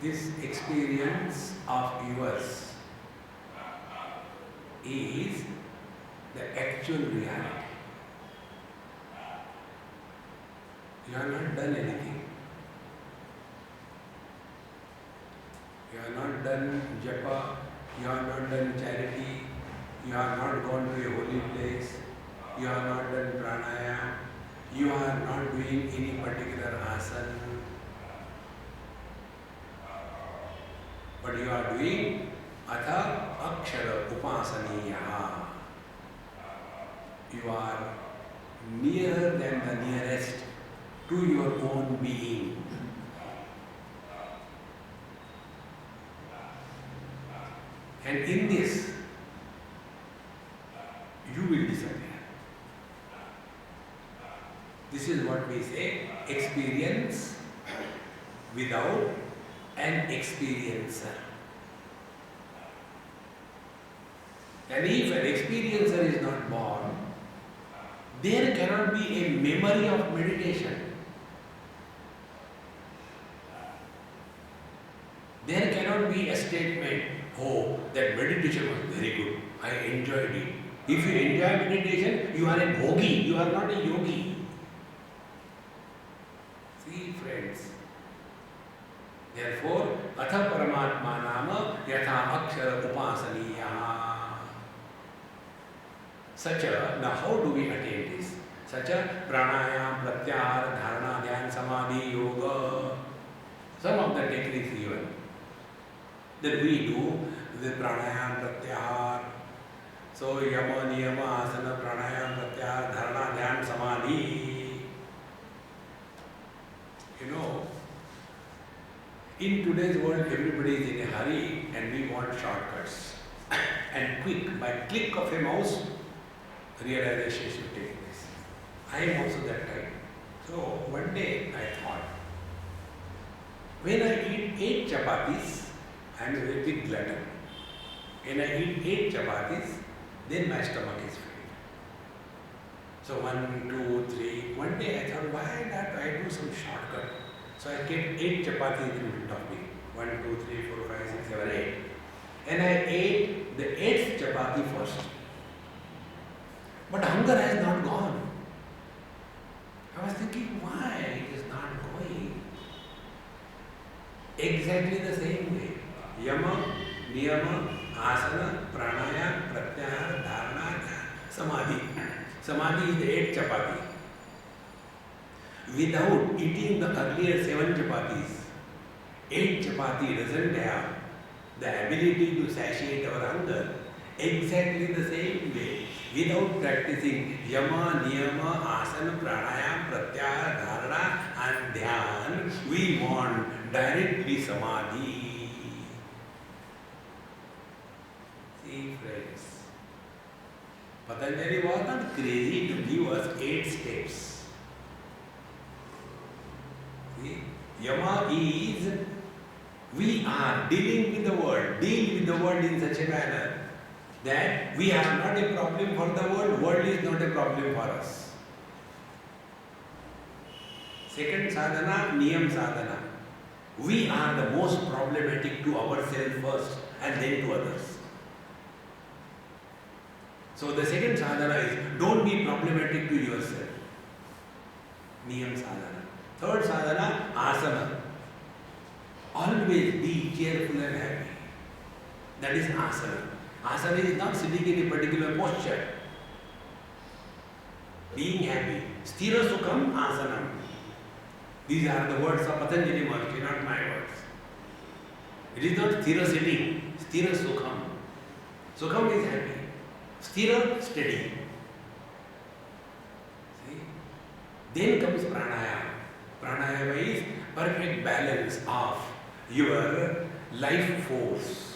This experience of yours is the actual reality. You have not done anything. You have not done japa, you have not done charity, you have not gone to a holy place, you have not done pranayama, you are not doing any particular asana. But you are doing atha akshara upasaniya. You are nearer than the nearest to your own being. And in this, you will disappear. This is what we say, experience without an experiencer. And if an experiencer is not born, there cannot be a memory of meditation. There cannot be a statement, oh, that meditation was very good, I enjoyed it. If you enjoy meditation, you are a bhogi, you are not a yogi. See, friends. Therefore, atha paramatma nama yatha akshara upasaniya. Such a, now how do we attain this? Such a pranayama, pratyahara, dharana, dhyan, samadhi, yoga. Some of the techniques given. That we do the pranayama, pratyahara. So yama, niyama, asana, pranayama, pratyahara, dharana, dhyan, samadhi. You know, in today's world, everybody is in a hurry and we want shortcuts. And quick, by click of a mouse, realization should take place. I am also that type. So one day I thought, when I eat 8 chapatis, I am a very big glutton. When I eat 8 chapatis, then my stomach is filled. So 1, 2, 3. One day I thought, why not I do some shortcut? So I kept 8 chapatis in front of me. 1, 2, 3, 4, 5, 6, 7, 8. And I ate the 8th chapati first. But hunger has not gone. I was thinking, why it is not going? Exactly the same way. Yama, Niyama, Asana, Pranayama, Pratyahara, Dharana, Samadhi. Samadhi is the 8th chapati. Without eating the earlier 7 chapatis, 8 chapati doesn't have the ability to satiate our hunger. Exactly the same way. Without practicing Yama, Niyama, Asana, Pranayama, Pratyahara, Dharana and Dhyan, we want directly Samadhi. See friends, Patanjali was not crazy to give us 8 steps. See, Yama is, we are dealing with the world, deal with the world in such a manner that we are not a problem for the world is not a problem for us. Second sadhana, Niyam sadhana. We are the most problematic to ourselves first and then to others. So the second sadhana is, don't be problematic to yourself. Niyam sadhana. Third sadhana, asana. Always be cheerful and happy. That is asana. Asana is not sitting in a particular posture. Being happy. Sthira sukham asanam. These are the words of Patanjali Maharaj, not my words. It is not sthira sitting. Sthira sukham. Sukham is happy. Sthira, steady. See? Then comes pranayama. Pranayama is perfect balance of your life force.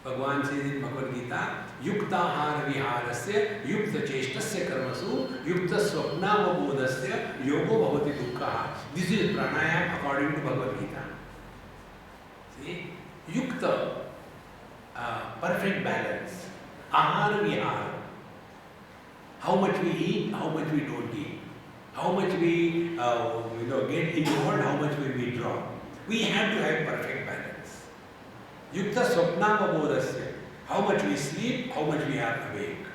Bhagavan says in Bhagavad Gita, Yukta Ahara Viharasya, Yukta Cheshtasya Karmasu, Yukta Swapnavabodhasya, Yogo Bhavati Dukkha. This is pranayama according to Bhagavad Gita. See? Yukta, perfect balance. Ahara Vihara. How much we eat, how much we don't eat. How much we get involved, how much we withdraw. We have to have perfect balance. Yukta Swapnavabodhasya. How much we sleep, how much we are awake.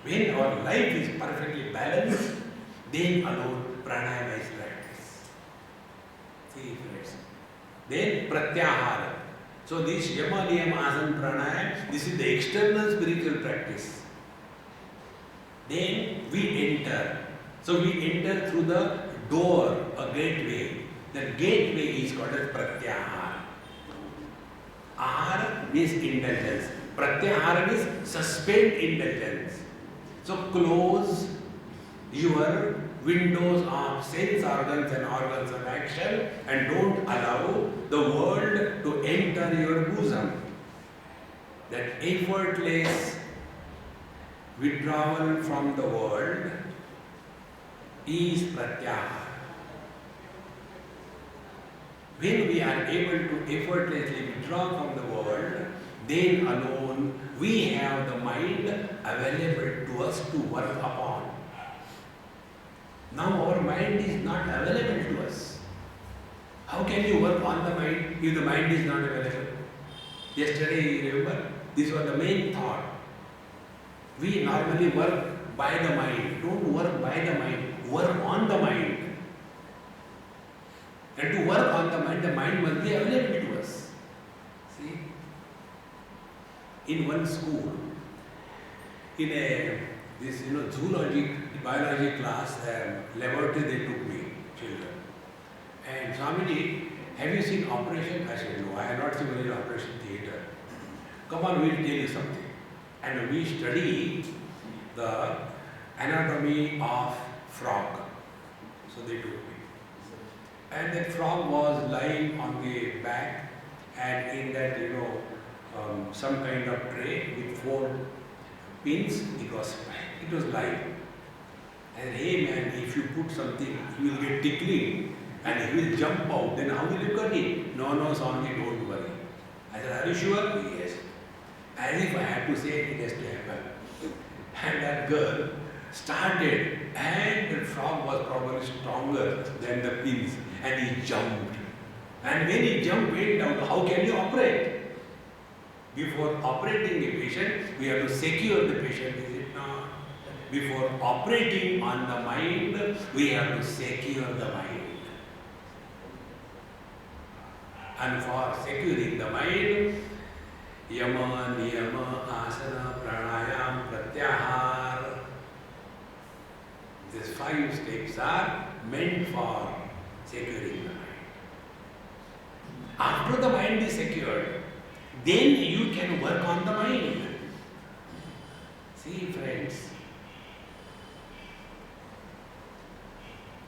When our life is perfectly balanced, then alone pranayama is practiced. See friends. Then pratyahara. So this Yama, Niyama, Asana, Pranayama, this is the external spiritual practice. Then we enter. So we enter through the door, a gateway. The gateway is called as pratyahara. Ahara means indulgence. Pratyahara means suspend indulgence. So close your windows of sense organs and organs of action and don't allow the world to enter your bosom. That effortless withdrawal from the world is pratyahara. When we are able to effortlessly withdraw from the world, then alone we have the mind available to us to work upon. Now our mind is not available to us. How can you work on the mind if the mind is not available? Yesterday, you remember, this was the main thought. We normally work by the mind. Don't work by the mind, work on the mind. And to work on the mind must be available to us. See? In one school, in this zoology, biology class, laboratory they took me, children. And Swami, have you seen operation? I said, no, I have not seen any operation theatre. Come on, we'll tell you something. And we study the anatomy of frog. So they took me. And that frog was lying on the back and in that, some kind of tray with 4 pins, it was lying. And hey man, if you will put something, he will get tickling and he will jump out. Then how will you cut it? No, no, Swami, don't worry. I said, are you sure? Yes. As if I had to say it has to happen. And that girl started, and the frog was probably stronger than the pins, and he jumped. And when he jumped, went down, how can you operate? Before operating a patient, we have to secure the patient, is it not? Before operating on the mind, we have to secure the mind. And for securing the mind, Yama, Niyama, Asana, Pranayam, Pratyahar. These 5 steps are meant for securing the mind. After the mind is secured, then you can work on the mind. See, friends,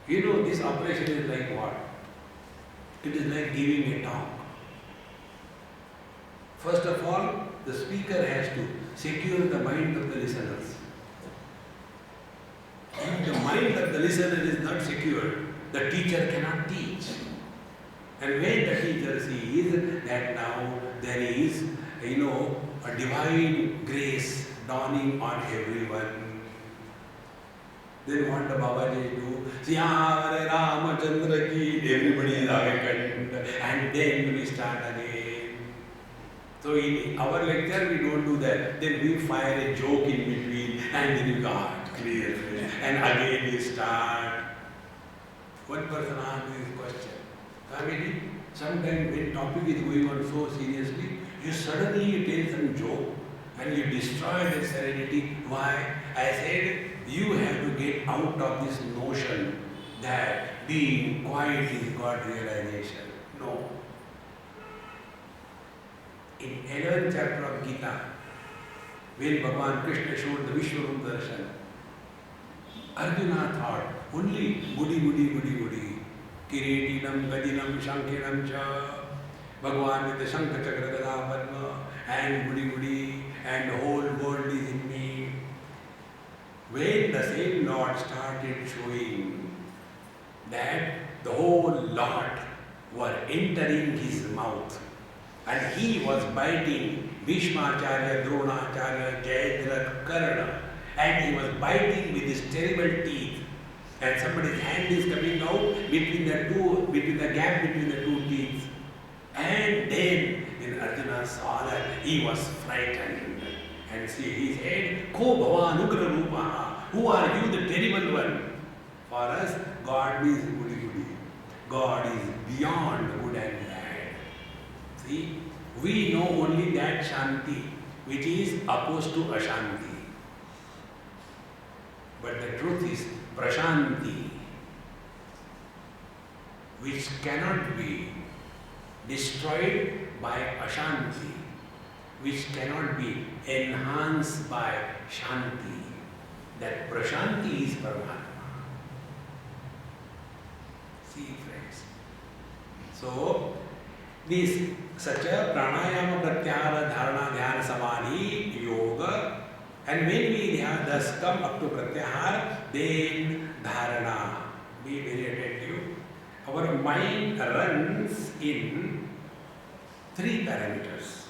you know, this operation is like what? It is like giving a talk. First of all, the speaker has to secure the mind of the listeners. If the mind of the listener is not secured, the teacher cannot teach. And when the teacher sees that now there is, a divine grace dawning on everyone, then what the Babaji do? Siyamare Ramachandra ki, everybody is awakened, and then we start again. So in our lecture we don't do that. Then we fire a joke in between, and then you got clear, and again we start. One person asked this question. Family, sometimes when topic is going on so seriously, you suddenly tell some joke and you destroy the serenity. Why? I said, you have to get out of this notion that being quiet is God realization. No. In 11th chapter of Gita, when Bhagavan Krishna showed the Vishwarup Darshan, Arjuna thought only goody, goody, goody, goody. Kiritinam, Gadinam, Shankinam cha, Bhagavan with the Shankha Chakra Gada Padma, and goody, goody, and the whole world is in me. When the same Lord started showing that the whole lot were entering his mouth, and he was biting Bhishmacharya, Dronacharya, Jayadratha, Karna, and he was biting with his terrible teeth, and somebody's hand is coming out between the gap between the 2 teeth. And then when Arjuna saw that, he was frightened. And see, he said, Ko Bhavan Ugra Rupaha, who are you, the terrible one? For us, God is goody goody. God is beyond good and bad. See, we know only that Shanti, which is opposed to Ashanti. But the truth is Prashanti, which cannot be destroyed by Ashanti, which cannot be enhanced by Shanti. That Prashanti is Paramatma. See, friends. So, this such a pranayama, pratyahara, dharana, dhyana, samadhi, yoga, and when we have thus come up to pratyahara, then dharana. Be very attentive. Our mind runs in 3 parameters.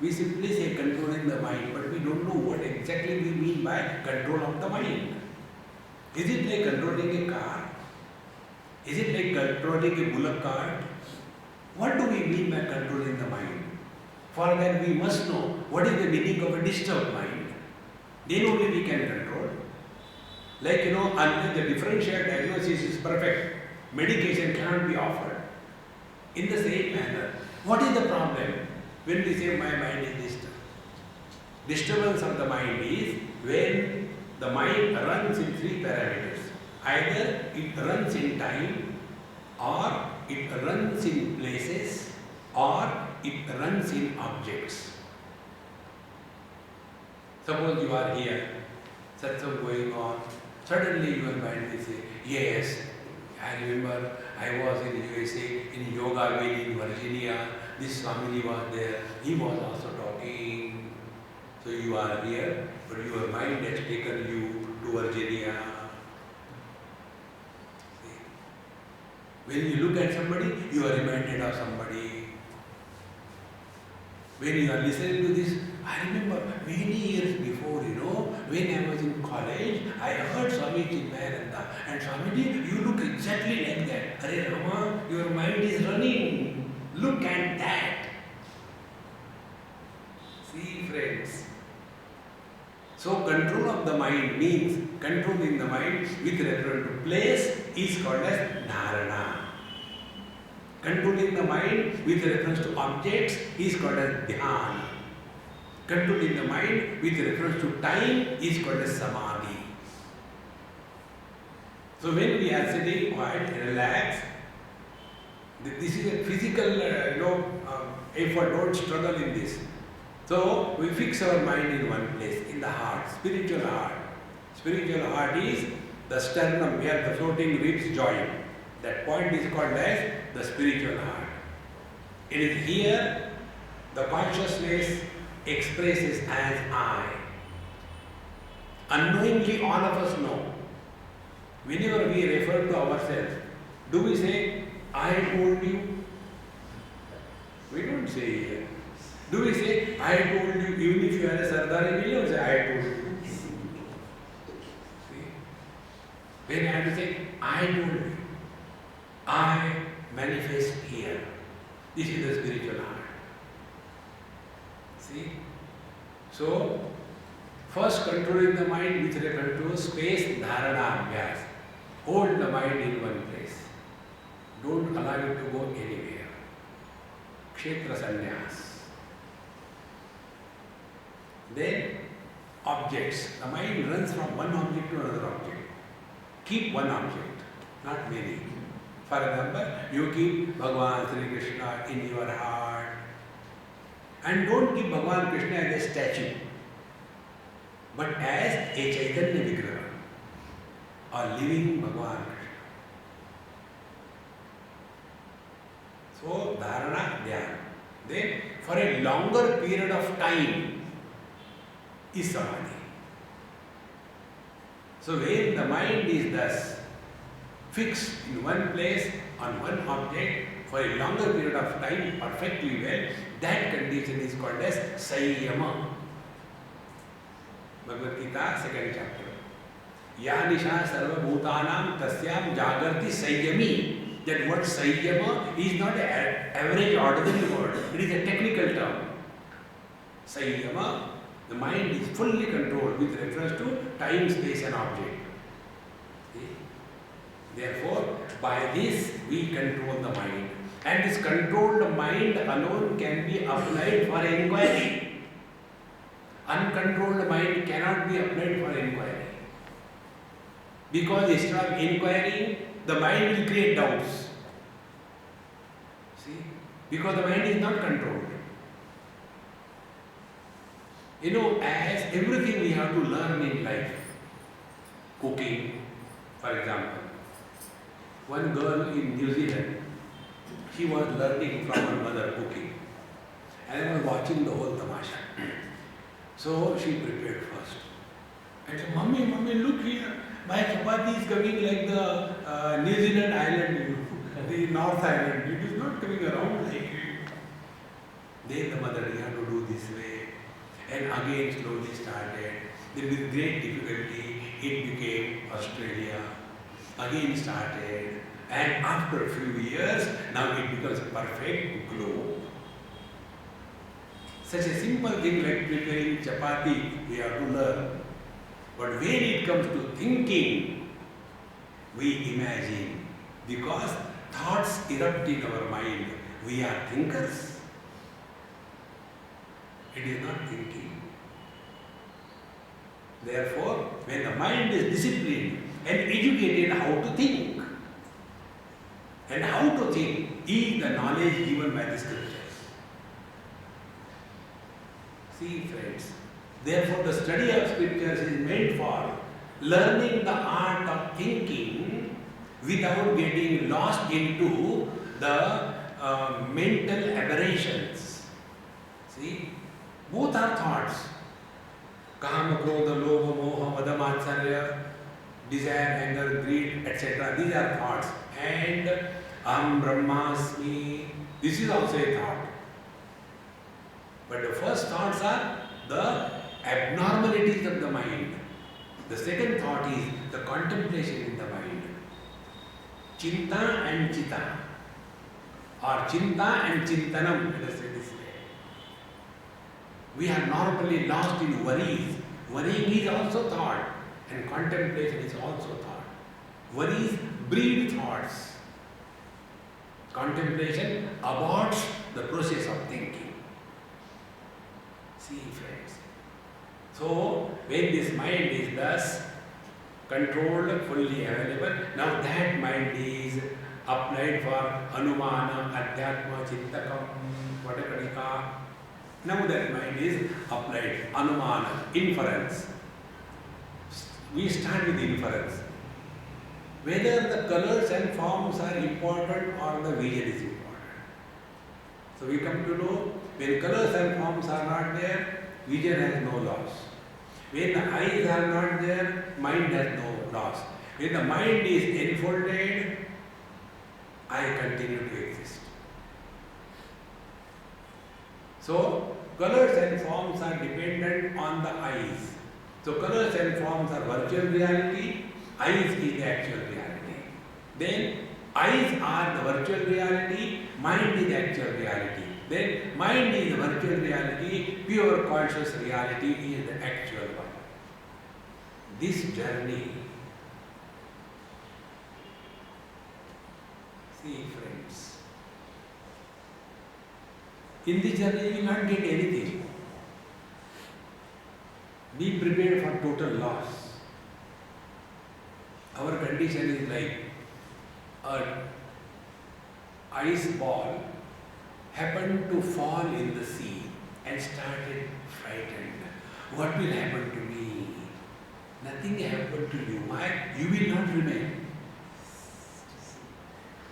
We simply say controlling the mind, but we don't know what exactly we mean by control of the mind. Is it like controlling a car? Is it like controlling a bullock cart? What do we mean by controlling the mind? For that we must know what is the meaning of a disturbed mind. Then only we can control. Like unless the differential diagnosis is perfect, medication cannot be offered. In the same manner, what is the problem when we say my mind is disturbed? Disturbance of the mind is when the mind runs in 3 parameters. Either it runs in time, or it runs in places, or it runs in objects. Suppose you are here, satsang going on, suddenly your mind will say, yes, I remember I was in USA, in Yoga Valley in Virginia, this Swami was there, he was also talking. So you are here, but your mind has taken you to Virginia. When you look at somebody, you are reminded of somebody. When you are listening to this, I remember many years before, when I was in college, I heard Swami Chinmayananda, and Swamiji, you look exactly like that. Arey Rama, your mind is running. Look at that. See, friends. So control of the mind means controlling the mind with reference to place is called as dharana. Controlling the mind with reference to objects is called as dhyana. Controlling the mind with reference to time is called as samadhi. So when we are sitting quiet and relaxed, this is a physical effort, don't struggle in this. So we fix our mind in one place, in the heart, spiritual heart. Spiritual heart is the sternum where the floating ribs join. That point is called as the spiritual heart. It is here the consciousness expresses as I. Unknowingly all of us know. Whenever we refer to ourselves, do we say, I told you? We don't say here. Do we say, I told you, even if you are a Sardar, you don't say, I told you. See? When I have to say, I told you, I manifest here. This is the spiritual heart. See? So, first controlling the mind with reference to space, dharana, abhyas. Hold the mind in one place. Don't allow it to go anywhere. Kshetra sannyas. Then, objects. The mind runs from one object to another object. Keep one object, not many. For example, you keep Bhagavan Sri Krishna in your heart. And don't keep Bhagavan Krishna as a statue, but as a Chaitanya Vigraha, or living Bhagavan Krishna. So, dharana, dhyana. Then, for a longer period of time, is samadhi. So, when the mind is thus fixed in one place on one object for a longer period of time perfectly well, that condition is called as Sayyama. Bhagavad Gita, 2nd chapter. Ya nisha sarva bhutanam tasyam jagarti Sayyami. That word Sayyama is not an average ordinary word. It is a technical term. Sayyama, the mind is fully controlled with reference to time, space and object. Therefore, by this we control the mind. And this controlled mind alone can be applied for inquiry. Uncontrolled mind cannot be applied for inquiry. Because instead of inquiring, the mind will create doubts. See? Because the mind is not controlled. As everything we have to learn in life, cooking, for example. One girl in New Zealand, she was learning from her mother cooking. And I was watching the whole tamasha. So she prepared first. I said, Mommy, look here. My chapati is coming like the New Zealand island, the North Island. It is not coming around like it. Then the mother, you have to do this way. And again slowly started. Then with great difficulty, it became Australia. Again started, and after a few years, now it becomes a perfect globe. Such a simple thing like preparing chapati, we have to learn. But when it comes to thinking, we imagine. Because thoughts erupt in our mind. We are thinkers. It is not thinking. Therefore, when the mind is disciplined and educated how to think, and how to think is the knowledge given by the scriptures. See, friends, therefore the study of scriptures is meant for learning the art of thinking without getting lost into the mental aberrations. See, both are thoughts. Kama, krodha, lobha, moha, mada, matsarya, desire, anger, greed, etc. These are thoughts. And Aham Brahmasmi. This is also a thought. But the first thoughts are the abnormalities of the mind. The second thought is the contemplation in the mind. Chinta and Chita. Or Chinta and Chintanam, let us say this way. We are normally lost in worries. Worrying is also thought, and contemplation is also thought. Worries breed thoughts. Contemplation aborts the process of thinking. See, friends. So, when this mind is thus controlled, fully available, now that mind is applied for Anumana, Adhyatma, Chintakam, Vadakanika. Now that mind is applied, Anumana, inference. We start with inference. Whether the colors and forms are important or the vision is important. So we come to know when colors and forms are not there, vision has no loss. When the eyes are not there, mind has no loss. When the mind is enfolded, I continue to exist. So, colors and forms are dependent on the eyes. So, colors and forms are virtual reality, eyes is the actual reality. Then, eyes are the virtual reality, mind is the actual reality. Then, mind is the virtual reality, pure conscious reality is the actual one. This journey, see friends, in this journey you will not get anything. Be prepared for total loss. Our condition is like an ice ball happened to fall in the sea and started frightened. What will happen to me? Nothing happened to you. Why? You will not remain.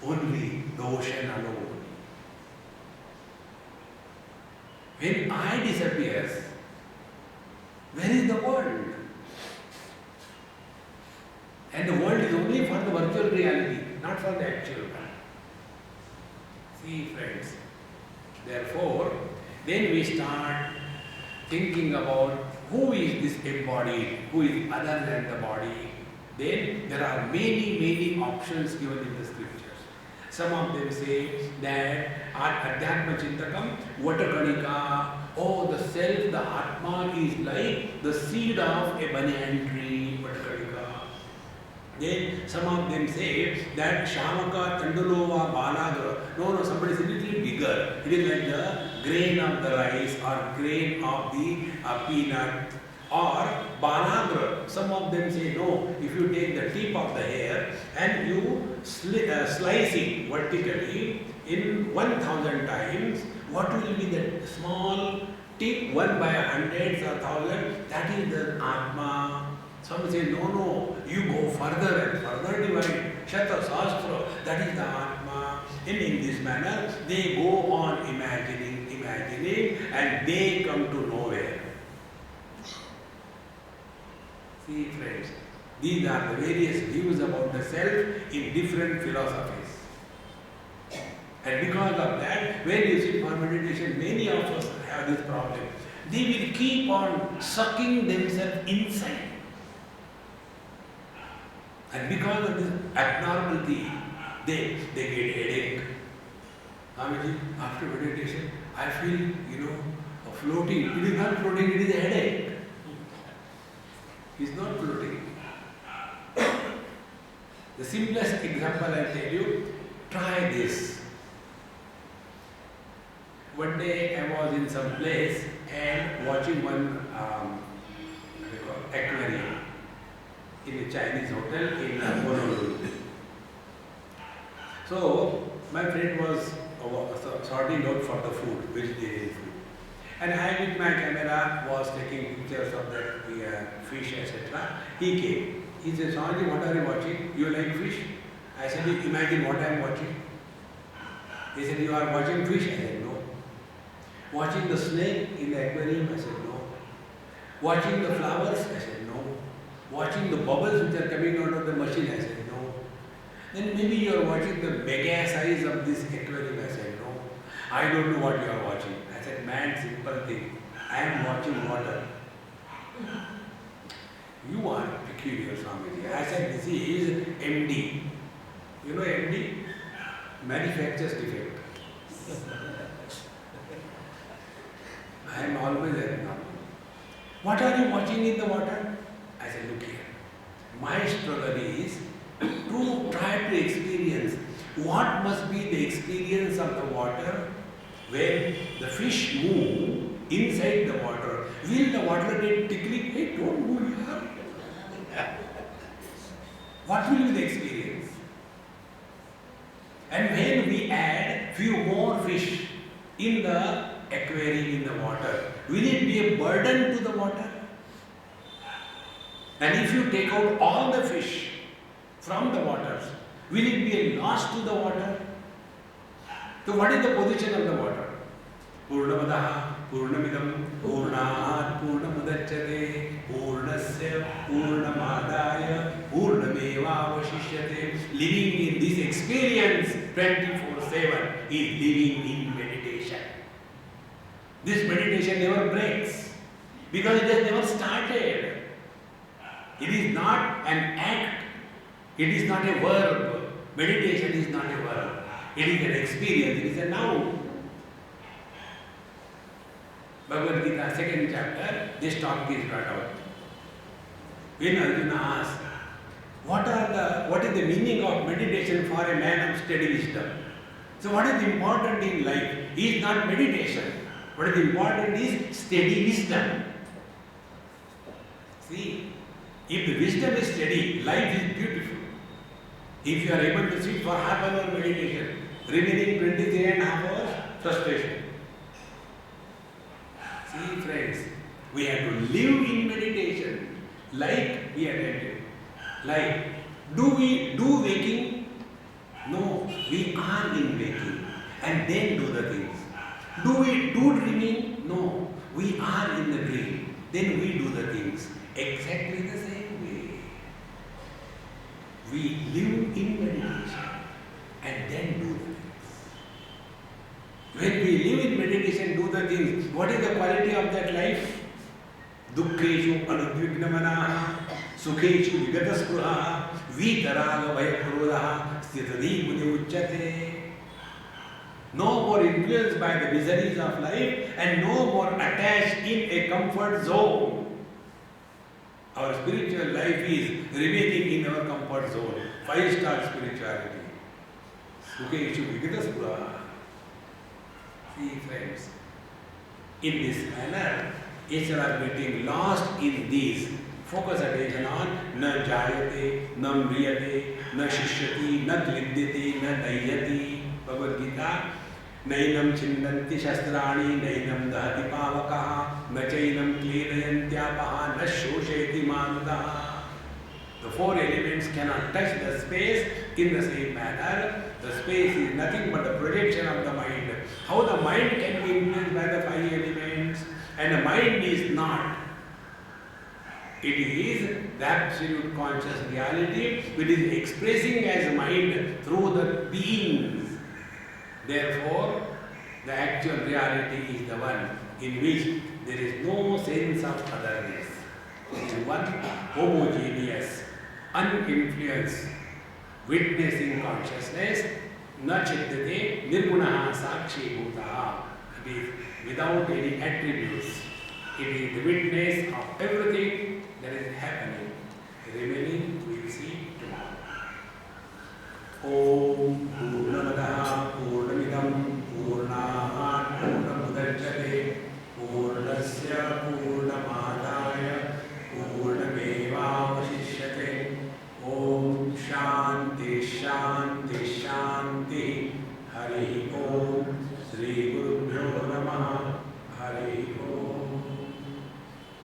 Only the ocean alone. When I disappears, where is the world? And the world is only for the virtual reality, not for the actual one. See, friends. Therefore, then we start thinking about who is this embodied, who is other than the body. Then there are many options given in the scriptures. Some of them say that Adhyatma Chintakam, Vatakanika, oh, the self, the Atma is like the seed of a banyan tree, Vatakanika. Then some of them say that Shamaka, Tandulova, Balagra. No, somebody is a little bigger. It is like the grain of the rice or grain of the peanut. Or Balagra. Some of them say no, if you take the tip of the hair and you slice it vertically in 1,000 times, what will be the small tip 1 by 100 or 1,000? That is the Atma. Some say no, you go further and further divide. Shata Sastra, that is the Atma. And in this manner, they go on imagining, and they come to nowhere. See, friends, these are the various views about the self in different philosophies. And because of that, when you sit for meditation, many of us have this problem. They will keep on sucking themselves inside. And because of this abnormality, they get headache. After meditation, I feel, floating. It is not floating, it is a headache. It's not floating. The simplest example I tell you, try this. One day I was in some place and watching one aquarium in a Chinese hotel in Honolulu. So my friend was sorting out for the food, vegetarian food. And I with my camera was taking pictures of that fish, etc. He came. He said, Swami, what are you watching? You like fish? I said, imagine what I am watching. He said, you are watching fish? I said, no. Watching the snake in the aquarium? I said, no. Watching the flowers? I said, no. Watching the bubbles which are coming out of the machine? I said, no. Then maybe you are watching the mega size of this aquarium. I said, no, I don't know what you are watching. I said, man, simple thing. I am watching water. You are peculiar, Swamiji. I said, this is MD. You know MD? Manufacturer's defect. I am always there now. What are you watching in the water? I said, look here. My struggle is to try to experience what must be the experience of the water when the fish move inside the water. Will the water get tickling? Hey, don't move here. What will be the experience? And when we add few more fish in the aquarium in the water, will it be a burden to the water? And if you take out all the fish from the waters, will it be a loss to the water? So what is the position of the water? Purnamadaha, Purnamidam, Purnat, Purnamudachyate, Purnasya, Purnamadaya, Purnameva Vashishyate. Living in this experience 24/7 is living in meditation. This meditation never breaks because it has never started. It is not an act. It is not a verb. Meditation is not a verb. It is an experience. It is a noun. Bhagavad Gita, 2nd chapter, this topic is brought out. When Arjuna asked, what is the meaning of meditation for a man of steady wisdom? So what is important in life is not meditation. What is important is steady wisdom. See, if the wisdom is steady, life is beautiful. If you are able to sit for half an hour meditation, remaining 23.5 hours, frustration. See friends, we have to live in meditation like we attended. Like, do we do waking? No, we are in waking and then do the things. Do we do dreaming? No, we are in the dream, then we do the things. Exactly the same way. We live in meditation and then do the things. When we live in meditation, do the things, what is the quality of that life? Dukkeshu anudvignamanaha, sukheshu vigataspruha, vitaraga vayakrodaha, sthitadi muni uchyate. No more influenced by the miseries of life and no more attached in a comfort zone. Our spiritual life is remaining in our comfort zone. 5-star spirituality. Sukheshu vigataspruha. See friends, in this manner, instead of getting lost in these, focus attention on na jayate, na mriyate, na shishyati, na glidyate, na dayyati. Bhagavad Gita, nainam chindanti shastrani, nainam dahati pavakaha, na chainam klenayantyapaha, na shosheti manutaha. The 4 elements cannot touch the space in the same manner. The space is nothing but the projection of the mind. How the mind can be influenced by the 5 elements? And the mind is not. It is the absolute conscious reality which is expressing as mind through the beings. Therefore, the actual reality is the one in which there is no sense of otherness. It is one homogeneous, uninfluenced, witnessing consciousness, na chiddate nirgunaha sakshi bhutaha. It is without any attributes. It is the witness of everything that is happening. Remaining we will see tomorrow. Om Purnamadaha